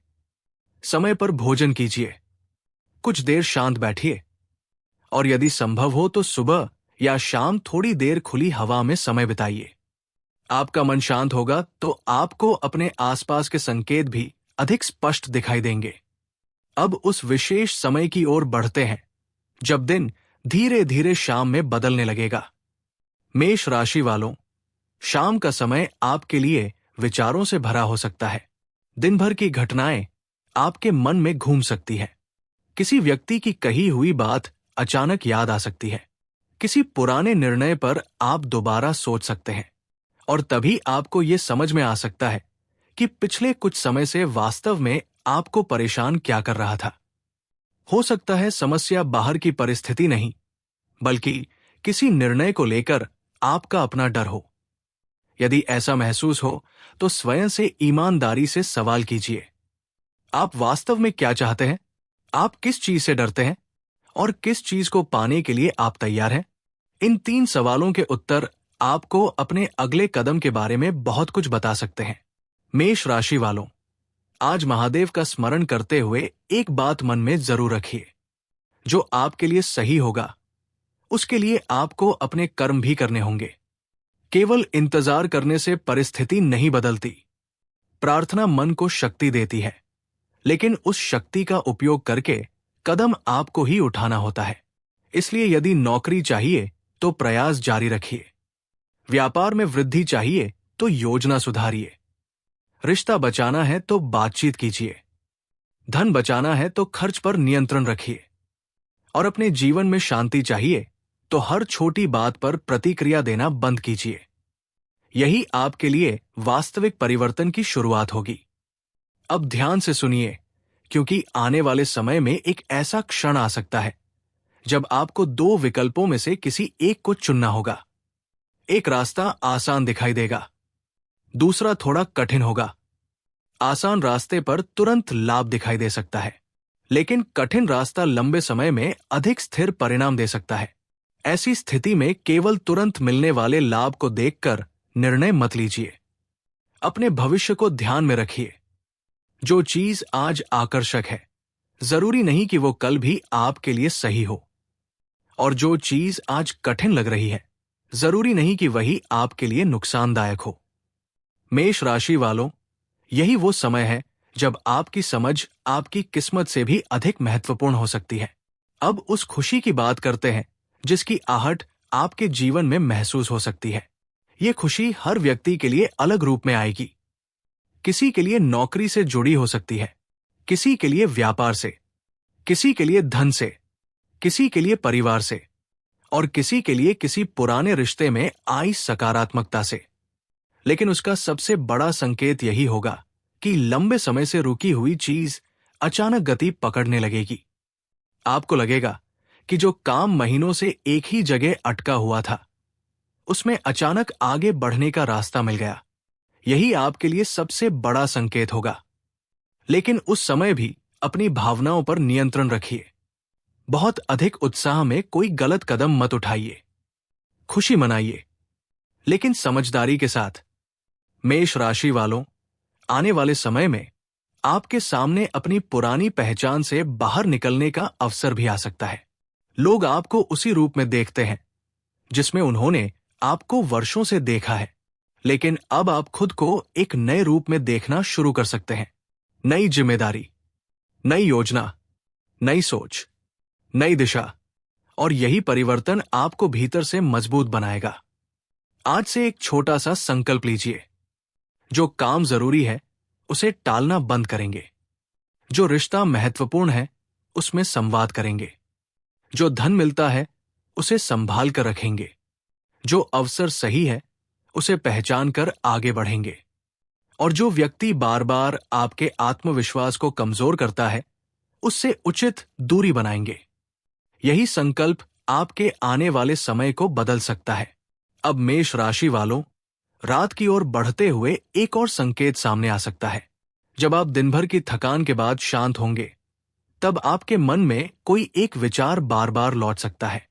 समय पर भोजन कीजिए, कुछ देर शांत बैठिए और यदि संभव हो तो सुबह या शाम थोड़ी देर खुली हवा में समय बिताइए। आपका मन शांत होगा तो आपको अपने आसपास के संकेत भी अधिक स्पष्ट दिखाई देंगे। अब उस विशेष समय की ओर बढ़ते हैं जब दिन धीरे धीरे शाम में बदलने लगेगा। मेष राशि वालों, शाम का समय आपके लिए विचारों से भरा हो सकता है। दिन भर की घटनाएं आपके मन में घूम सकती है। किसी व्यक्ति की कही हुई बात अचानक याद आ सकती है। किसी पुराने निर्णय पर आप दोबारा सोच सकते हैं और तभी आपको ये समझ में आ सकता है कि पिछले कुछ समय से वास्तव में आपको परेशान क्या कर रहा था। हो सकता है समस्या बाहर की परिस्थिति नहीं, बल्कि किसी निर्णय को लेकर आपका अपना डर हो। यदि ऐसा महसूस हो तो स्वयं से ईमानदारी से सवाल कीजिए। आप वास्तव में क्या चाहते हैं? आप किस चीज से डरते हैं और किस चीज को पाने के लिए आप तैयार हैं? इन 3 सवालों के उत्तर आपको अपने अगले कदम के बारे में बहुत कुछ बता सकते हैं। मेष राशि वालों, आज महादेव का स्मरण करते हुए एक बात मन में जरूर रखिए, जो आपके लिए सही होगा उसके लिए आपको अपने कर्म भी करने होंगे। केवल इंतजार करने से परिस्थिति नहीं बदलती। प्रार्थना मन को शक्ति देती है, लेकिन उस शक्ति का उपयोग करके कदम आपको ही उठाना होता है। इसलिए यदि नौकरी चाहिए तो प्रयास जारी रखिए। व्यापार में वृद्धि चाहिए तो योजना सुधारिए। रिश्ता बचाना है तो बातचीत कीजिए। धन बचाना है तो खर्च पर नियंत्रण रखिए और अपने जीवन में शांति चाहिए तो हर छोटी बात पर प्रतिक्रिया देना बंद कीजिए। यही आपके लिए वास्तविक परिवर्तन की शुरुआत होगी। अब ध्यान से सुनिए, क्योंकि आने वाले समय में एक ऐसा क्षण आ सकता है जब आपको 2 विकल्पों में से किसी एक को चुनना होगा। एक रास्ता आसान दिखाई देगा, दूसरा थोड़ा कठिन होगा। आसान रास्ते पर तुरंत लाभ दिखाई दे सकता है, लेकिन कठिन रास्ता लंबे समय में अधिक स्थिर परिणाम दे सकता है। ऐसी स्थिति में केवल तुरंत मिलने वाले लाभ को देखकर निर्णय मत लीजिए। अपने भविष्य को ध्यान में रखिए। जो चीज आज आकर्षक है, जरूरी नहीं कि वो कल भी आपके लिए सही हो। और जो चीज आज कठिन लग रही है, जरूरी नहीं कि वही आपके लिए नुकसानदायक हो। मेष राशि वालों, यही वो समय है जब आपकी समझ आपकी किस्मत से भी अधिक महत्वपूर्ण हो सकती है। अब उस खुशी की बात करते हैं जिसकी आहट आपके जीवन में महसूस हो सकती है। ये खुशी हर व्यक्ति के लिए अलग रूप में आएगी। किसी के लिए नौकरी से जुड़ी हो सकती है, किसी के लिए व्यापार से, किसी के लिए धन से, किसी के लिए परिवार से, और किसी के लिए किसी पुराने रिश्ते में आई सकारात्मकता से। लेकिन उसका सबसे बड़ा संकेत यही होगा कि लंबे समय से रुकी हुई चीज अचानक गति पकड़ने लगेगी। आपको लगेगा कि जो काम महीनों से एक ही जगह अटका हुआ था, उसमें अचानक आगे बढ़ने का रास्ता मिल गया। यही आपके लिए सबसे बड़ा संकेत होगा। लेकिन उस समय भी अपनी भावनाओं पर नियंत्रण रखिए। बहुत अधिक उत्साह में कोई गलत कदम मत उठाइए। खुशी मनाइए, लेकिन समझदारी के साथ। मेष राशि वालों, आने वाले समय में आपके सामने अपनी पुरानी पहचान से बाहर निकलने का अवसर भी आ सकता है। लोग आपको उसी रूप में देखते हैं जिसमें उन्होंने आपको वर्षों से देखा है, लेकिन अब आप खुद को एक नए रूप में देखना शुरू कर सकते हैं। नई जिम्मेदारी, नई योजना, नई सोच, नई दिशा, और यही परिवर्तन आपको भीतर से मजबूत बनाएगा। आज से एक छोटा सा संकल्प लीजिए। जो काम जरूरी है उसे टालना बंद करेंगे। जो रिश्ता महत्वपूर्ण है उसमें संवाद करेंगे। जो धन मिलता है उसे संभाल कर रखेंगे। जो अवसर सही है उसे पहचान कर आगे बढ़ेंगे। और जो व्यक्ति बार बार आपके आत्मविश्वास को कमजोर करता है, उससे उचित दूरी बनाएंगे। यही संकल्प आपके आने वाले समय को बदल सकता है। अब मेष राशि वालों, रात की ओर बढ़ते हुए एक और संकेत सामने आ सकता है। जब आप दिन भर की थकान के बाद शांत होंगे, तब आपके मन में कोई एक विचार बार बार लौट सकता है।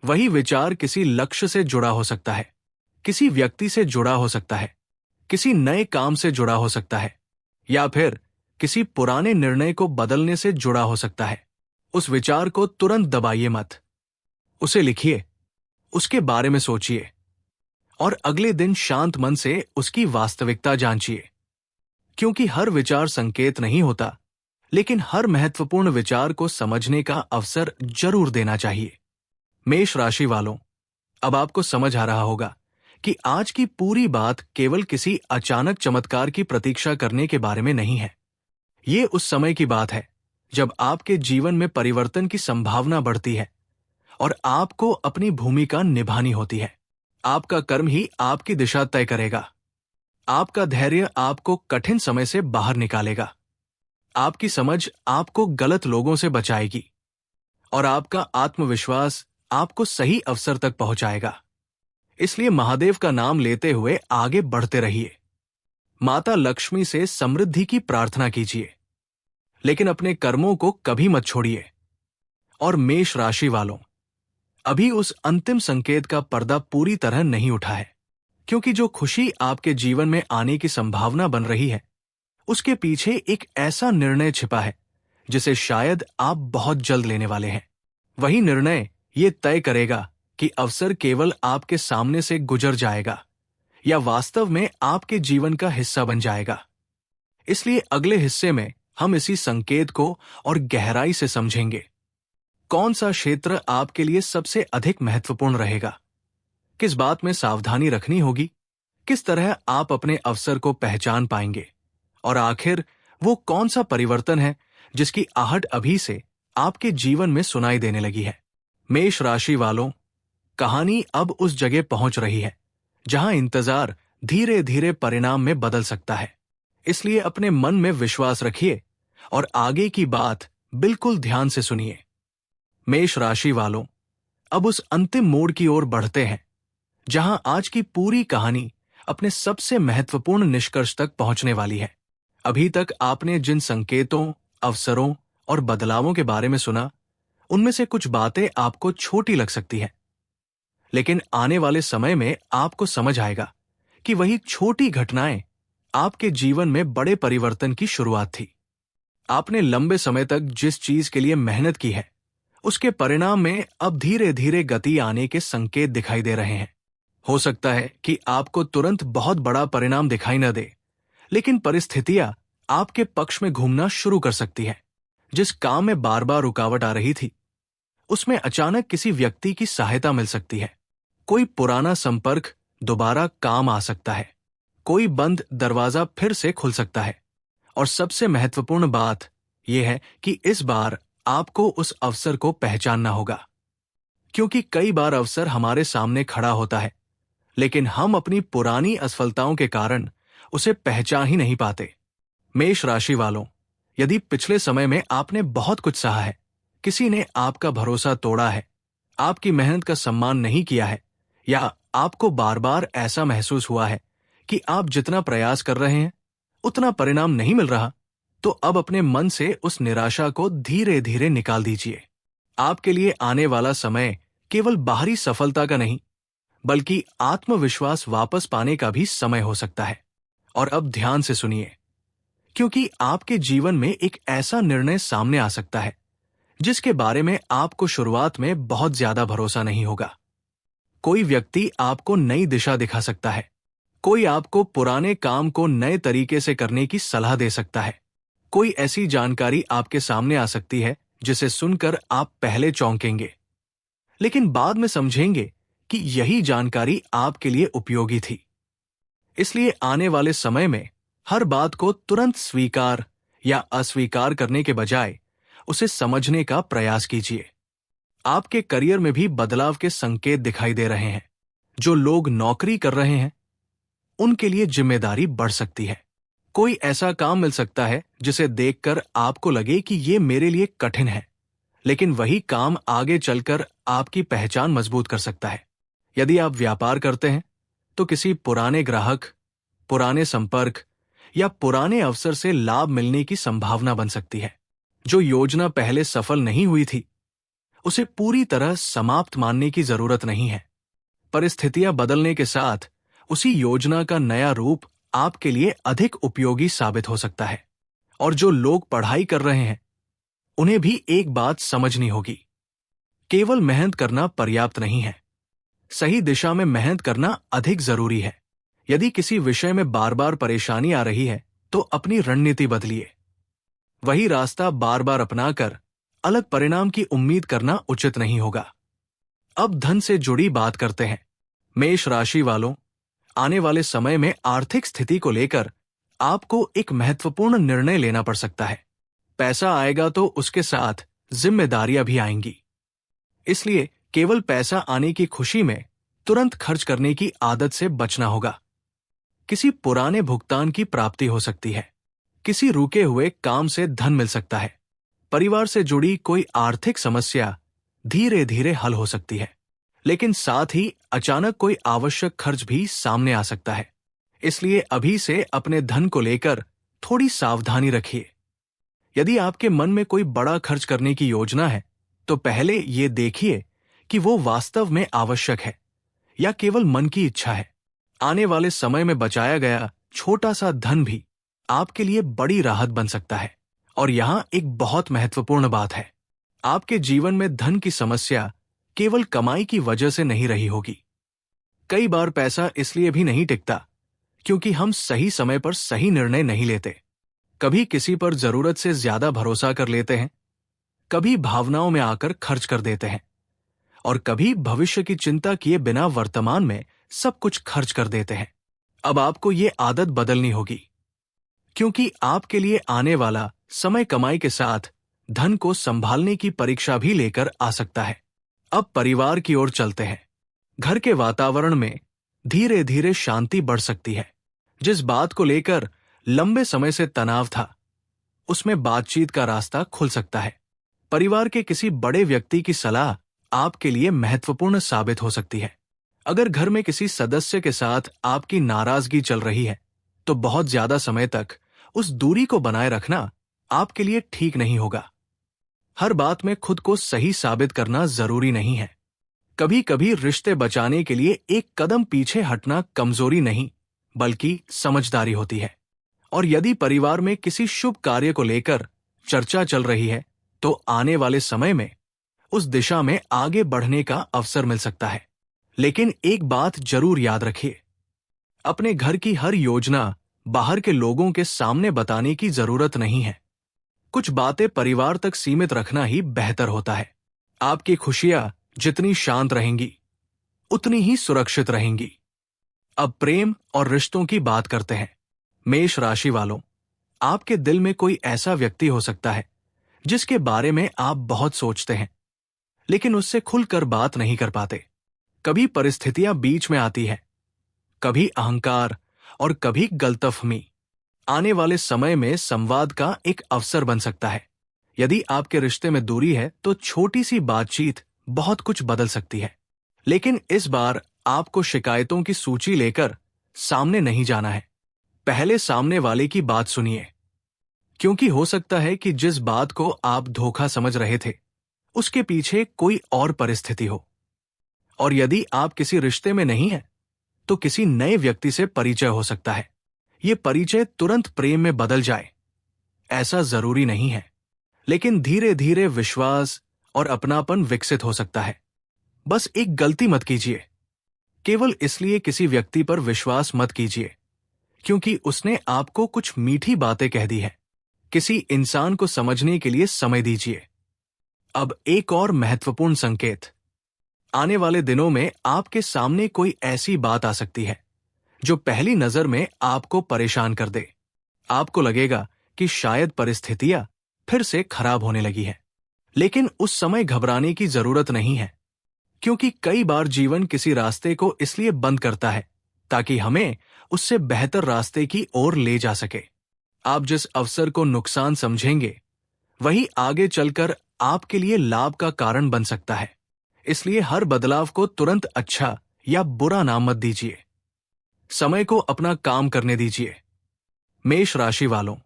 वही विचार किसी लक्ष्य से जुड़ा हो सकता है, किसी व्यक्ति से जुड़ा हो सकता है, किसी नए काम से जुड़ा हो सकता है, या फिर किसी पुराने निर्णय को बदलने से जुड़ा हो सकता है। उस विचार को तुरंत दबाइए मत। उसे लिखिए, उसके बारे में सोचिए, और अगले दिन शांत मन से उसकी वास्तविकता जांचिए। क्योंकि हर विचार संकेत नहीं होता, लेकिन हर महत्वपूर्ण विचार को समझने का अवसर जरूर देना चाहिए। मेष राशि वालों, अब आपको समझ आ रहा होगा कि आज की पूरी बात केवल किसी अचानक चमत्कार की प्रतीक्षा करने के बारे में नहीं है। ये उस समय की बात है जब आपके जीवन में परिवर्तन की संभावना बढ़ती है और आपको अपनी भूमिका निभानी होती है। आपका कर्म ही आपकी दिशा तय करेगा। आपका धैर्य आपको कठिन समय से बाहर निकालेगा। आपकी समझ आपको गलत लोगों से बचाएगी, और आपका आत्मविश्वास आपको सही अवसर तक पहुंचाएगा। इसलिए महादेव का नाम लेते हुए आगे बढ़ते रहिए। माता लक्ष्मी से समृद्धि की प्रार्थना कीजिए, लेकिन अपने कर्मों को कभी मत छोड़िए। और मेष राशि वालों, अभी उस अंतिम संकेत का पर्दा पूरी तरह नहीं उठा है, क्योंकि जो खुशी आपके जीवन में आने की संभावना बन रही है, उसके पीछे एक ऐसा निर्णय छिपा है जिसे शायद आप बहुत जल्द लेने वाले हैं। वही निर्णय ये तय करेगा कि अवसर केवल आपके सामने से गुजर जाएगा या वास्तव में आपके जीवन का हिस्सा बन जाएगा। इसलिए अगले हिस्से में हम इसी संकेत को और गहराई से समझेंगे। कौन सा क्षेत्र आपके लिए सबसे अधिक महत्वपूर्ण रहेगा, किस बात में सावधानी रखनी होगी, किस तरह आप अपने अवसर को पहचान पाएंगे, और आखिर वो कौन सा परिवर्तन है जिसकी आहट अभी से आपके जीवन में सुनाई देने लगी है। मेष राशि वालों, कहानी अब उस जगह पहुंच रही है जहां इंतजार धीरे धीरे परिणाम में बदल सकता है। इसलिए अपने मन में विश्वास रखिए और आगे की बात बिल्कुल ध्यान से सुनिए। मेष राशि वालों, अब उस अंतिम मोड़ की ओर बढ़ते हैं जहां आज की पूरी कहानी अपने सबसे महत्वपूर्ण निष्कर्ष तक पहुंचने वाली है। अभी तक आपने जिन संकेतों, अवसरों और बदलावों के बारे में सुना, उनमें से कुछ बातें आपको छोटी लग सकती हैं, लेकिन आने वाले समय में आपको समझ आएगा कि वही छोटी घटनाएं आपके जीवन में बड़े परिवर्तन की शुरुआत थी। आपने लंबे समय तक जिस चीज के लिए मेहनत की है, उसके परिणाम में अब धीरे धीरे गति आने के संकेत दिखाई दे रहे हैं। हो सकता है कि आपको तुरंत बहुत बड़ा परिणाम दिखाई न दे, लेकिन परिस्थितियां आपके पक्ष में घूमना शुरू कर सकती है। जिस काम में बार बार रुकावट आ रही थी, उसमें अचानक किसी व्यक्ति की सहायता मिल सकती है। कोई पुराना संपर्क दोबारा काम आ सकता है। कोई बंद दरवाजा फिर से खुल सकता है। और सबसे महत्वपूर्ण बात यह है कि इस बार आपको उस अवसर को पहचानना होगा, क्योंकि कई बार अवसर हमारे सामने खड़ा होता है, लेकिन हम अपनी पुरानी असफलताओं के कारण उसे पहचान ही नहीं पाते। मेष राशि वालों, यदि पिछले समय में आपने बहुत कुछ सहा है, किसी ने आपका भरोसा तोड़ा है, आपकी मेहनत का सम्मान नहीं किया है, या आपको बार बार ऐसा महसूस हुआ है कि आप जितना प्रयास कर रहे हैं उतना परिणाम नहीं मिल रहा, तो अब अपने मन से उस निराशा को धीरे धीरे निकाल दीजिए। आपके लिए आने वाला समय केवल बाहरी सफलता का नहीं, बल्कि आत्मविश्वास वापस पाने का भी समय हो सकता है। और अब ध्यान से सुनिए, क्योंकि आपके जीवन में एक ऐसा निर्णय सामने आ सकता है जिसके बारे में आपको शुरुआत में बहुत ज्यादा भरोसा नहीं होगा। कोई व्यक्ति आपको नई दिशा दिखा सकता है। कोई आपको पुराने काम को नए तरीके से करने की सलाह दे सकता है। कोई ऐसी जानकारी आपके सामने आ सकती है जिसे सुनकर आप पहले चौंकेंगे, लेकिन बाद में समझेंगे कि यही जानकारी आपके लिए उपयोगी थी। इसलिए आने वाले समय में हर बात को तुरंत स्वीकार या अस्वीकार करने के बजाय उसे समझने का प्रयास कीजिए। आपके करियर में भी बदलाव के संकेत दिखाई दे रहे हैं। जो लोग नौकरी कर रहे हैं, उनके लिए जिम्मेदारी बढ़ सकती है। कोई ऐसा काम मिल सकता है जिसे देखकर आपको लगे कि ये मेरे लिए कठिन है, लेकिन वही काम आगे चलकर आपकी पहचान मजबूत कर सकता है। यदि आप व्यापार करते हैं, तो किसी पुराने ग्राहक, पुराने संपर्क या पुराने अवसर से लाभ मिलने की संभावना बन सकती है। जो योजना पहले सफल नहीं हुई थी, उसे पूरी तरह समाप्त मानने की जरूरत नहीं है। परिस्थितियां बदलने के साथ उसी योजना का नया रूप आपके लिए अधिक उपयोगी साबित हो सकता है। और जो लोग पढ़ाई कर रहे हैं, उन्हें भी एक बात समझनी होगी, केवल मेहनत करना पर्याप्त नहीं है। सही दिशा में मेहनत करना अधिक जरूरी है। यदि किसी विषय में बार बार परेशानी आ रही है, तो अपनी रणनीति बदलिए। वही रास्ता बार बार अपनाकर अलग परिणाम की उम्मीद करना उचित नहीं होगा। अब धन से जुड़ी बात करते हैं। मेष राशि वालों, आने वाले समय में आर्थिक स्थिति को लेकर आपको एक महत्वपूर्ण निर्णय लेना पड़ सकता है। पैसा आएगा तो उसके साथ जिम्मेदारियां भी आएंगी। इसलिए केवल पैसा आने की खुशी में तुरंत खर्च करने की आदत से बचना होगा। किसी पुराने भुगतान की प्राप्ति हो सकती है। किसी रुके हुए काम से धन मिल सकता है। परिवार से जुड़ी कोई आर्थिक समस्या धीरे धीरे हल हो सकती है, लेकिन साथ ही अचानक कोई आवश्यक खर्च भी सामने आ सकता है। इसलिए अभी से अपने धन को लेकर थोड़ी सावधानी रखिए। यदि आपके मन में कोई बड़ा खर्च करने की योजना है, तो पहले ये देखिए कि वो वास्तव में आवश्यक है या केवल मन की इच्छा है। आने वाले समय में बचाया गया छोटा सा धन भी आपके लिए बड़ी राहत बन सकता है। और यहां एक बहुत महत्वपूर्ण बात है, आपके जीवन में धन की समस्या केवल कमाई की वजह से नहीं रही होगी। कई बार पैसा इसलिए भी नहीं टिकता क्योंकि हम सही समय पर सही निर्णय नहीं लेते। कभी किसी पर जरूरत से ज्यादा भरोसा कर लेते हैं, कभी भावनाओं में आकर खर्च कर देते हैं, और कभी भविष्य की चिंता किए बिना वर्तमान में सब कुछ खर्च कर देते हैं। अब आपको ये आदत बदलनी होगी, क्योंकि आपके लिए आने वाला समय कमाई के साथ धन को संभालने की परीक्षा भी लेकर आ सकता है। अब परिवार की ओर चलते हैं। घर के वातावरण में धीरे धीरे शांति बढ़ सकती है। जिस बात को लेकर लंबे समय से तनाव था, उसमें बातचीत का रास्ता खुल सकता है। परिवार के किसी बड़े व्यक्ति की सलाह आपके लिए महत्वपूर्ण साबित हो सकती है। अगर घर में किसी सदस्य के साथ आपकी नाराजगी चल रही है, तो बहुत ज्यादा समय तक उस दूरी को बनाए रखना आपके लिए ठीक नहीं होगा। हर बात में खुद को सही साबित करना जरूरी नहीं है। कभी कभी रिश्ते बचाने के लिए एक कदम पीछे हटना कमजोरी नहीं, बल्कि समझदारी होती है। और यदि परिवार में किसी शुभ कार्य को लेकर चर्चा चल रही है, तो आने वाले समय में उस दिशा में आगे बढ़ने का अवसर मिल सकता है। लेकिन एक बात जरूर याद रखिए, अपने घर की हर योजना बाहर के लोगों के सामने बताने की जरूरत नहीं है। कुछ बातें परिवार तक सीमित रखना ही बेहतर होता है। आपकी खुशियां जितनी शांत रहेंगी, उतनी ही सुरक्षित रहेंगी। अब प्रेम और रिश्तों की बात करते हैं। मेष राशि वालों, आपके दिल में कोई ऐसा व्यक्ति हो सकता है जिसके बारे में आप बहुत सोचते हैं, लेकिन उससे खुलकर बात नहीं कर पाते। कभी परिस्थितियां बीच में आती है, कभी अहंकार और कभी गलतफहमी आने वाले समय में संवाद का एक अवसर बन सकता है। यदि आपके रिश्ते में दूरी है तो छोटी सी बातचीत बहुत कुछ बदल सकती है। लेकिन इस बार आपको शिकायतों की सूची लेकर सामने नहीं जाना है। पहले सामने वाले की बात सुनिए, क्योंकि हो सकता है कि जिस बात को आप धोखा समझ रहे थे, उसके पीछे कोई और परिस्थिति हो। और यदि आप किसी रिश्ते में नहीं हैं, तो किसी नए व्यक्ति से परिचय हो सकता है। ये परिचय तुरंत प्रेम में बदल जाए, ऐसा जरूरी नहीं है, लेकिन धीरे धीरे विश्वास और अपनापन विकसित हो सकता है। बस एक गलती मत कीजिए। केवल इसलिए किसी व्यक्ति पर विश्वास मत कीजिए क्योंकि उसने आपको कुछ मीठी बातें कह दी है। किसी इंसान को समझने के लिए समय दीजिए। अब एक और महत्वपूर्ण संकेत, आने वाले दिनों में आपके सामने कोई ऐसी बात आ सकती है जो पहली नजर में आपको परेशान कर दे। आपको लगेगा कि शायद परिस्थितियां फिर से खराब होने लगी है, लेकिन उस समय घबराने की जरूरत नहीं है, क्योंकि कई बार जीवन किसी रास्ते को इसलिए बंद करता है ताकि हमें उससे बेहतर रास्ते की ओर ले जा सके। आप जिस अवसर को नुकसान समझेंगे, वही आगे चलकर आपके लिए लाभ का कारण बन सकता है। इसलिए हर बदलाव को तुरंत अच्छा या बुरा नाम मत दीजिए। समय को अपना काम करने दीजिए। मेष राशि वालों,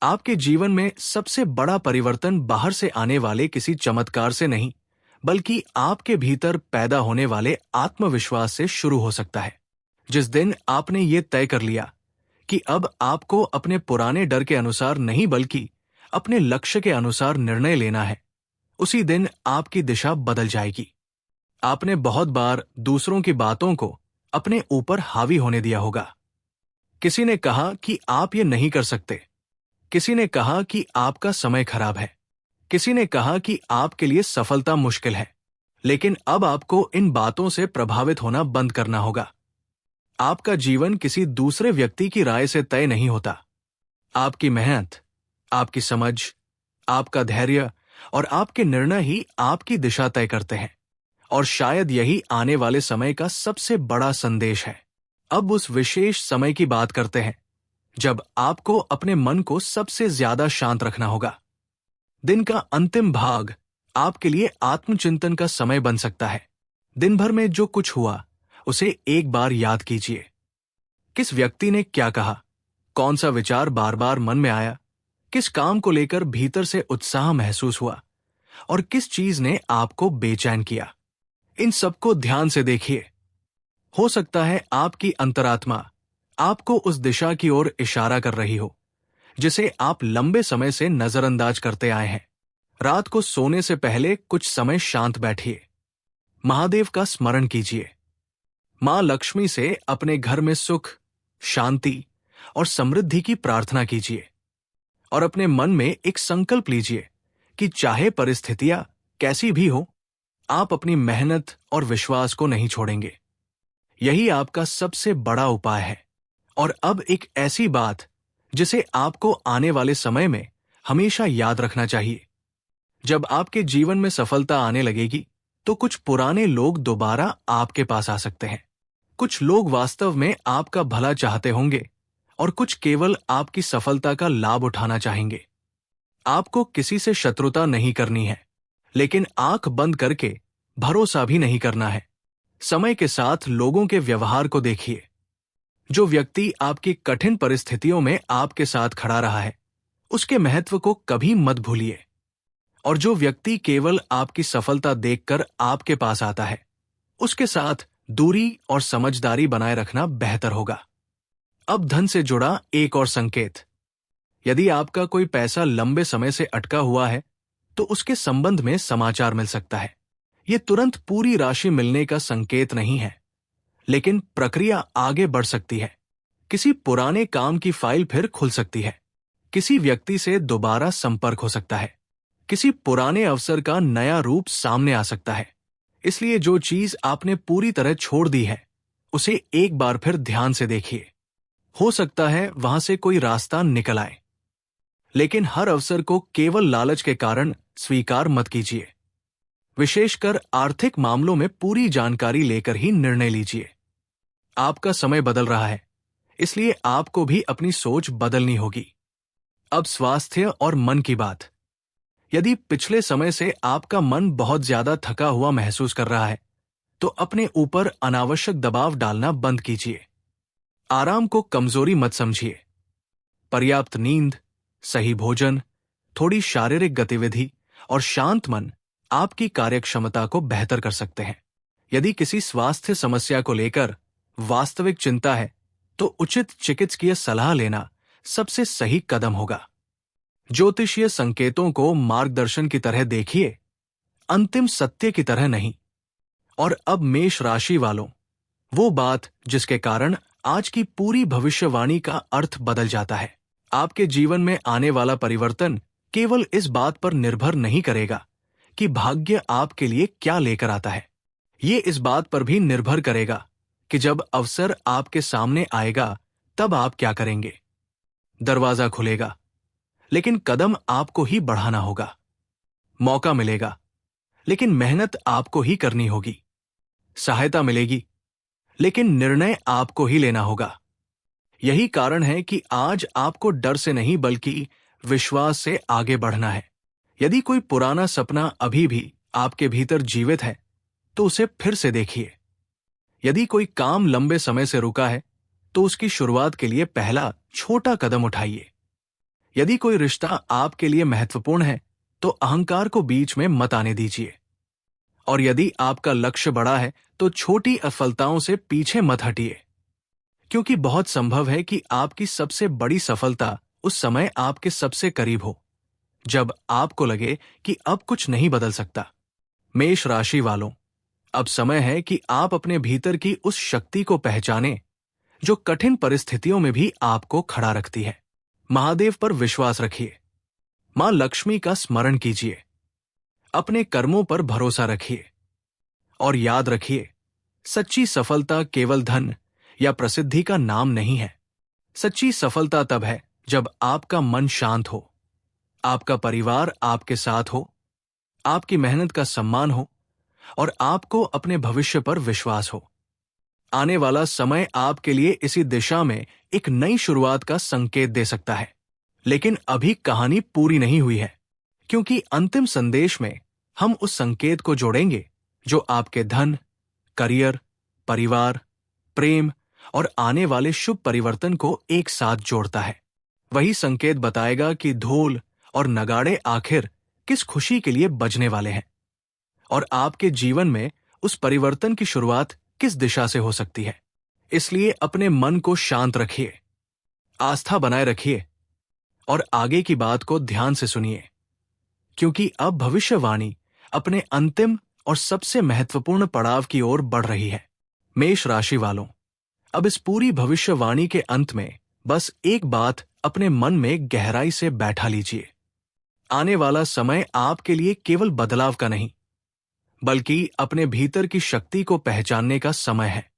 आपके जीवन में सबसे बड़ा परिवर्तन बाहर से आने वाले किसी चमत्कार से नहीं, बल्कि आपके भीतर पैदा होने वाले आत्मविश्वास से शुरू हो सकता है। जिस दिन आपने ये तय कर लिया कि अब आपको अपने पुराने डर के अनुसार नहीं बल्कि अपने लक्ष्य के अनुसार निर्णय लेना है, उसी दिन आपकी दिशा बदल जाएगी। आपने बहुत बार दूसरों की बातों को अपने ऊपर हावी होने दिया होगा। किसी ने कहा कि आप ये नहीं कर सकते, किसी ने कहा कि आपका समय खराब है, किसी ने कहा कि आपके लिए सफलता मुश्किल है। लेकिन अब आपको इन बातों से प्रभावित होना बंद करना होगा। आपका जीवन किसी दूसरे व्यक्ति की राय से तय नहीं होता। आपकी मेहनत, आपकी समझ, आपका धैर्य और आपके निर्णय ही आपकी दिशा तय करते हैं। और शायद यही आने वाले समय का सबसे बड़ा संदेश है। अब उस विशेष समय की बात करते हैं जब आपको अपने मन को सबसे ज्यादा शांत रखना होगा। दिन का अंतिम भाग आपके लिए आत्मचिंतन का समय बन सकता है। दिन भर में जो कुछ हुआ उसे एक बार याद कीजिए। किस व्यक्ति ने क्या कहा, कौन सा विचार बार बार मन में आया, किस काम को लेकर भीतर से उत्साह महसूस हुआ और किस चीज ने आपको बेचैन किया। इन सबको ध्यान से देखिए। हो सकता है आपकी अंतरात्मा आपको उस दिशा की ओर इशारा कर रही हो जिसे आप लंबे समय से नजरअंदाज करते आए हैं। रात को सोने से पहले कुछ समय शांत बैठिए। महादेव का स्मरण कीजिए। मां लक्ष्मी से अपने घर में सुख, शांति और समृद्धि की प्रार्थना कीजिए। और अपने मन में एक संकल्प लीजिए कि चाहे परिस्थितियां कैसी भी हो, आप अपनी मेहनत और विश्वास को नहीं छोड़ेंगे। यही आपका सबसे बड़ा उपाय है। और अब एक ऐसी बात जिसे आपको आने वाले समय में हमेशा याद रखना चाहिए। जब आपके जीवन में सफलता आने लगेगी, तो कुछ पुराने लोग दोबारा आपके पास आ सकते हैं। कुछ लोग वास्तव में आपका भला चाहते होंगे और कुछ केवल आपकी सफलता का लाभ उठाना चाहेंगे। आपको किसी से शत्रुता नहीं करनी है, लेकिन आंख बंद करके भरोसा भी नहीं करना है। समय के साथ लोगों के व्यवहार को देखिए। जो व्यक्ति आपकी कठिन परिस्थितियों में आपके साथ खड़ा रहा है, उसके महत्व को कभी मत भूलिए। और जो व्यक्ति केवल आपकी सफलता देखकर आपके पास आता है, उसके साथ दूरी और समझदारी बनाए रखना बेहतर होगा। अब धन से जुड़ा एक और संकेत। यदि आपका कोई पैसा लंबे समय से अटका हुआ है, तो उसके संबंध में समाचार मिल सकता है। यह तुरंत पूरी राशि मिलने का संकेत नहीं है, लेकिन प्रक्रिया आगे बढ़ सकती है। किसी पुराने काम की फाइल फिर खुल सकती है। किसी व्यक्ति से दोबारा संपर्क हो सकता है। किसी पुराने अवसर का नया रूप सामने आ सकता है। इसलिए जो चीज आपने पूरी तरह छोड़ दी है, उसे एक बार फिर ध्यान से देखिए। हो सकता है वहां से कोई रास्ता निकल आए, लेकिन हर अवसर को केवल लालच के कारण स्वीकार मत कीजिए। विशेषकर आर्थिक मामलों में पूरी जानकारी लेकर ही निर्णय लीजिए। आपका समय बदल रहा है, इसलिए आपको भी अपनी सोच बदलनी होगी। अब स्वास्थ्य और मन की बात। यदि पिछले समय से आपका मन बहुत ज्यादा थका हुआ महसूस कर रहा है, तो अपने ऊपर अनावश्यक दबाव डालना बंद कीजिए। आराम को कमजोरी मत समझिए। पर्याप्त नींद, सही भोजन, थोड़ी शारीरिक गतिविधि और शांत मन आपकी कार्यक्षमता को बेहतर कर सकते हैं। यदि किसी स्वास्थ्य समस्या को लेकर वास्तविक चिंता है, तो उचित चिकित्सकीय सलाह लेना सबसे सही कदम होगा। ज्योतिषीय संकेतों को मार्गदर्शन की तरह देखिए, अंतिम सत्य की तरह नहीं। और अब मेष राशि वालों, वो बात जिसके कारण आज की पूरी भविष्यवाणी का अर्थ बदल जाता है। आपके जीवन में आने वाला परिवर्तन केवल इस बात पर निर्भर नहीं करेगा कि भाग्य आपके लिए क्या लेकर आता है। ये इस बात पर भी निर्भर करेगा कि जब अवसर आपके सामने आएगा, तब आप क्या करेंगे। दरवाजा खुलेगा, लेकिन कदम आपको ही बढ़ाना होगा। मौका मिलेगा, लेकिन मेहनत आपको ही करनी होगी। सहायता मिलेगी, लेकिन निर्णय आपको ही लेना होगा। यही कारण है कि आज आपको डर से नहीं बल्कि विश्वास से आगे बढ़ना है। यदि कोई पुराना सपना अभी भी आपके भीतर जीवित है, तो उसे फिर से देखिए। यदि कोई काम लंबे समय से रुका है, तो उसकी शुरुआत के लिए पहला छोटा कदम उठाइए। यदि कोई रिश्ता आपके लिए महत्वपूर्ण है, तो अहंकार को बीच में मत आने दीजिए। और यदि आपका लक्ष्य बड़ा है, तो छोटी असफलताओं से पीछे मत हटिए, क्योंकि बहुत संभव है कि आपकी सबसे बड़ी सफलता उस समय आपके सबसे करीब हो, जब आपको लगे कि अब कुछ नहीं बदल सकता। मेष राशि वालों, अब समय है कि आप अपने भीतर की उस शक्ति को पहचानें जो कठिन परिस्थितियों में भी आपको खड़ा रखती है। महादेव पर विश्वास रखिए। मां लक्ष्मी का स्मरण कीजिए। अपने कर्मों पर भरोसा रखिए और याद रखिए, सच्ची सफलता केवल धन या प्रसिद्धि का नाम नहीं है। सच्ची सफलता तब है जब आपका मन शांत हो, आपका परिवार आपके साथ हो, आपकी मेहनत का सम्मान हो और आपको अपने भविष्य पर विश्वास हो। आने वाला समय आपके लिए इसी दिशा में एक नई शुरुआत का संकेत दे सकता है। लेकिन अभी कहानी पूरी नहीं हुई है, क्योंकि अंतिम संदेश में हम उस संकेत को जोड़ेंगे जो आपके धन, करियर, परिवार, प्रेम और आने वाले शुभ परिवर्तन को एक साथ जोड़ता है। वही संकेत बताएगा कि ढोल और नगाड़े आखिर किस खुशी के लिए बजने वाले हैं और आपके जीवन में उस परिवर्तन की शुरुआत किस दिशा से हो सकती है। इसलिए अपने मन को शांत रखिए, आस्था बनाए रखिए और आगे की बात को ध्यान से सुनिए, क्योंकि अब भविष्यवाणी अपने अंतिम और सबसे महत्वपूर्ण पड़ाव की ओर बढ़ रही है। मेष राशि वालों, अब इस पूरी भविष्यवाणी के अंत में बस एक बात अपने मन में गहराई से बैठा लीजिए। आने वाला समय आपके लिए केवल बदलाव का नहीं, बल्कि अपने भीतर की शक्ति को पहचानने का समय है।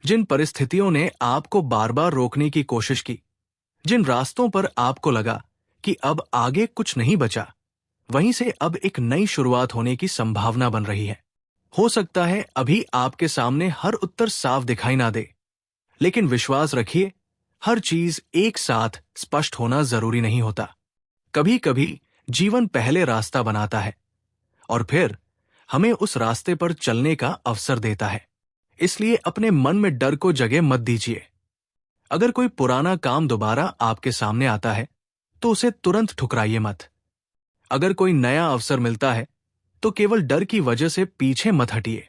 जिन परिस्थितियों ने आपको बार बार रोकने की कोशिश की, जिन रास्तों पर आपको लगा कि अब आगे कुछ नहीं बचा, वहीं से अब एक नई शुरुआत होने की संभावना बन रही है। हो सकता है अभी आपके सामने हर उत्तर साफ दिखाई ना दे, लेकिन विश्वास रखिए, हर चीज एक साथ स्पष्ट होना जरूरी नहीं होता। कभी कभी जीवन पहले रास्ता बनाता है और फिर हमें उस रास्ते पर चलने का अवसर देता है। इसलिए अपने मन में डर को जगह मत दीजिए। अगर कोई पुराना काम दोबारा आपके सामने आता है, तो उसे तुरंत ठुकराइए मत। अगर कोई नया अवसर मिलता है, तो केवल डर की वजह से पीछे मत हटिए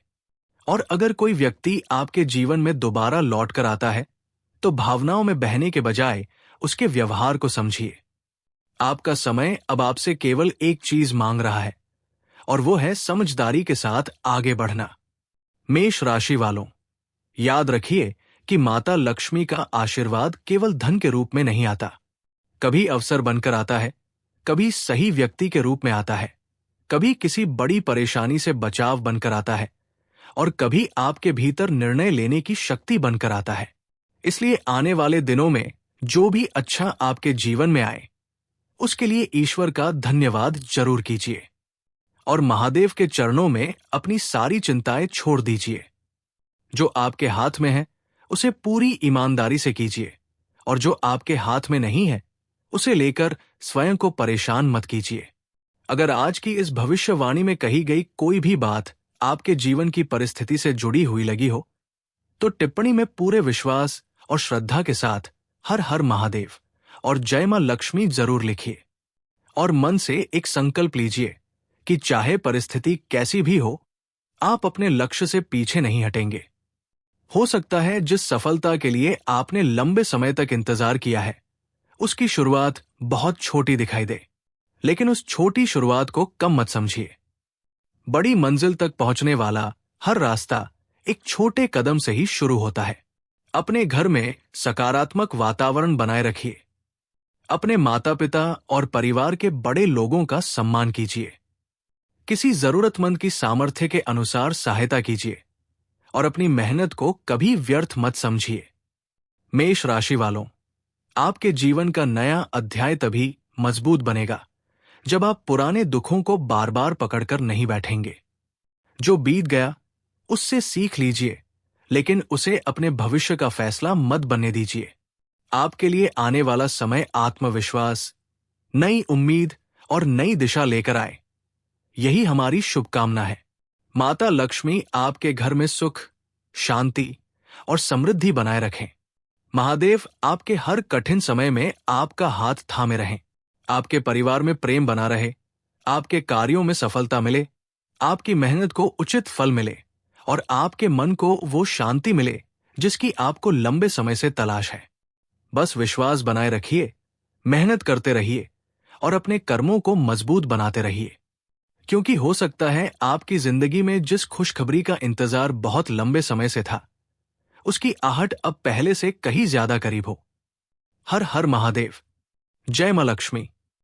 और अगर कोई व्यक्ति आपके जीवन में दोबारा लौट कर आता है तो भावनाओं में बहने के बजाय उसके व्यवहार को समझिए। आपका समय अब आपसे केवल एक चीज मांग रहा है और वो है समझदारी के साथ आगे बढ़ना। मेष राशि वालों, याद रखिए कि माता लक्ष्मी का आशीर्वाद केवल धन के रूप में नहीं आता। कभी अवसर बनकर आता है, कभी सही व्यक्ति के रूप में आता है, कभी किसी बड़ी परेशानी से बचाव बनकर आता है और कभी आपके भीतर निर्णय लेने की शक्ति बनकर आता है। इसलिए आने वाले दिनों में जो भी अच्छा आपके जीवन में आए उसके लिए ईश्वर का धन्यवाद जरूर कीजिए और महादेव के चरणों में अपनी सारी चिंताएं छोड़ दीजिए। जो आपके हाथ में है उसे पूरी ईमानदारी से कीजिए और जो आपके हाथ में नहीं है उसे लेकर स्वयं को परेशान मत कीजिए। अगर आज की इस भविष्यवाणी में कही गई कोई भी बात आपके जीवन की परिस्थिति से जुड़ी हुई लगी हो तो टिप्पणी में पूरे विश्वास और श्रद्धा के साथ हर हर महादेव और जय मां लक्ष्मी जरूर लिखिए और मन से एक संकल्प लीजिए कि चाहे परिस्थिति कैसी भी हो, आप अपने लक्ष्य से पीछे नहीं हटेंगे। हो सकता है जिस सफलता के लिए आपने लंबे समय तक इंतजार किया है उसकी शुरुआत बहुत छोटी दिखाई दे, लेकिन उस छोटी शुरुआत को कम मत समझिए। बड़ी मंजिल तक पहुंचने वाला हर रास्ता एक छोटे कदम से ही शुरू होता है। अपने घर में सकारात्मक वातावरण बनाए रखिए। अपने माता पिता और परिवार के बड़े लोगों का सम्मान कीजिए। किसी जरूरतमंद की सामर्थ्य के अनुसार सहायता कीजिए और अपनी मेहनत को कभी व्यर्थ मत समझिए। मेष राशि वालों, आपके जीवन का नया अध्याय तभी मजबूत बनेगा जब आप पुराने दुखों को बार बार पकड़कर नहीं बैठेंगे। जो बीत गया उससे सीख लीजिए, लेकिन उसे अपने भविष्य का फैसला मत बनने दीजिए। आपके लिए आने वाला समय आत्मविश्वास, नई उम्मीद और नई दिशा लेकर आए, यही हमारी शुभकामना है। माता लक्ष्मी आपके घर में सुख, शांति और समृद्धि बनाए रखें। महादेव आपके हर कठिन समय में आपका हाथ थामे रहें। आपके परिवार में प्रेम बना रहे, आपके कार्यों में सफलता मिले, आपकी मेहनत को उचित फल मिले और आपके मन को वो शांति मिले जिसकी आपको लंबे समय से तलाश है। बस विश्वास बनाए रखिए, मेहनत करते रहिए और अपने कर्मों को मजबूत बनाते रहिए, क्योंकि हो सकता है आपकी जिंदगी में जिस खुशखबरी का इंतजार बहुत लंबे समय से था उसकी आहट अब पहले से कहीं ज्यादा करीब हो। हर हर महादेव। जय मां लक्ष्मी।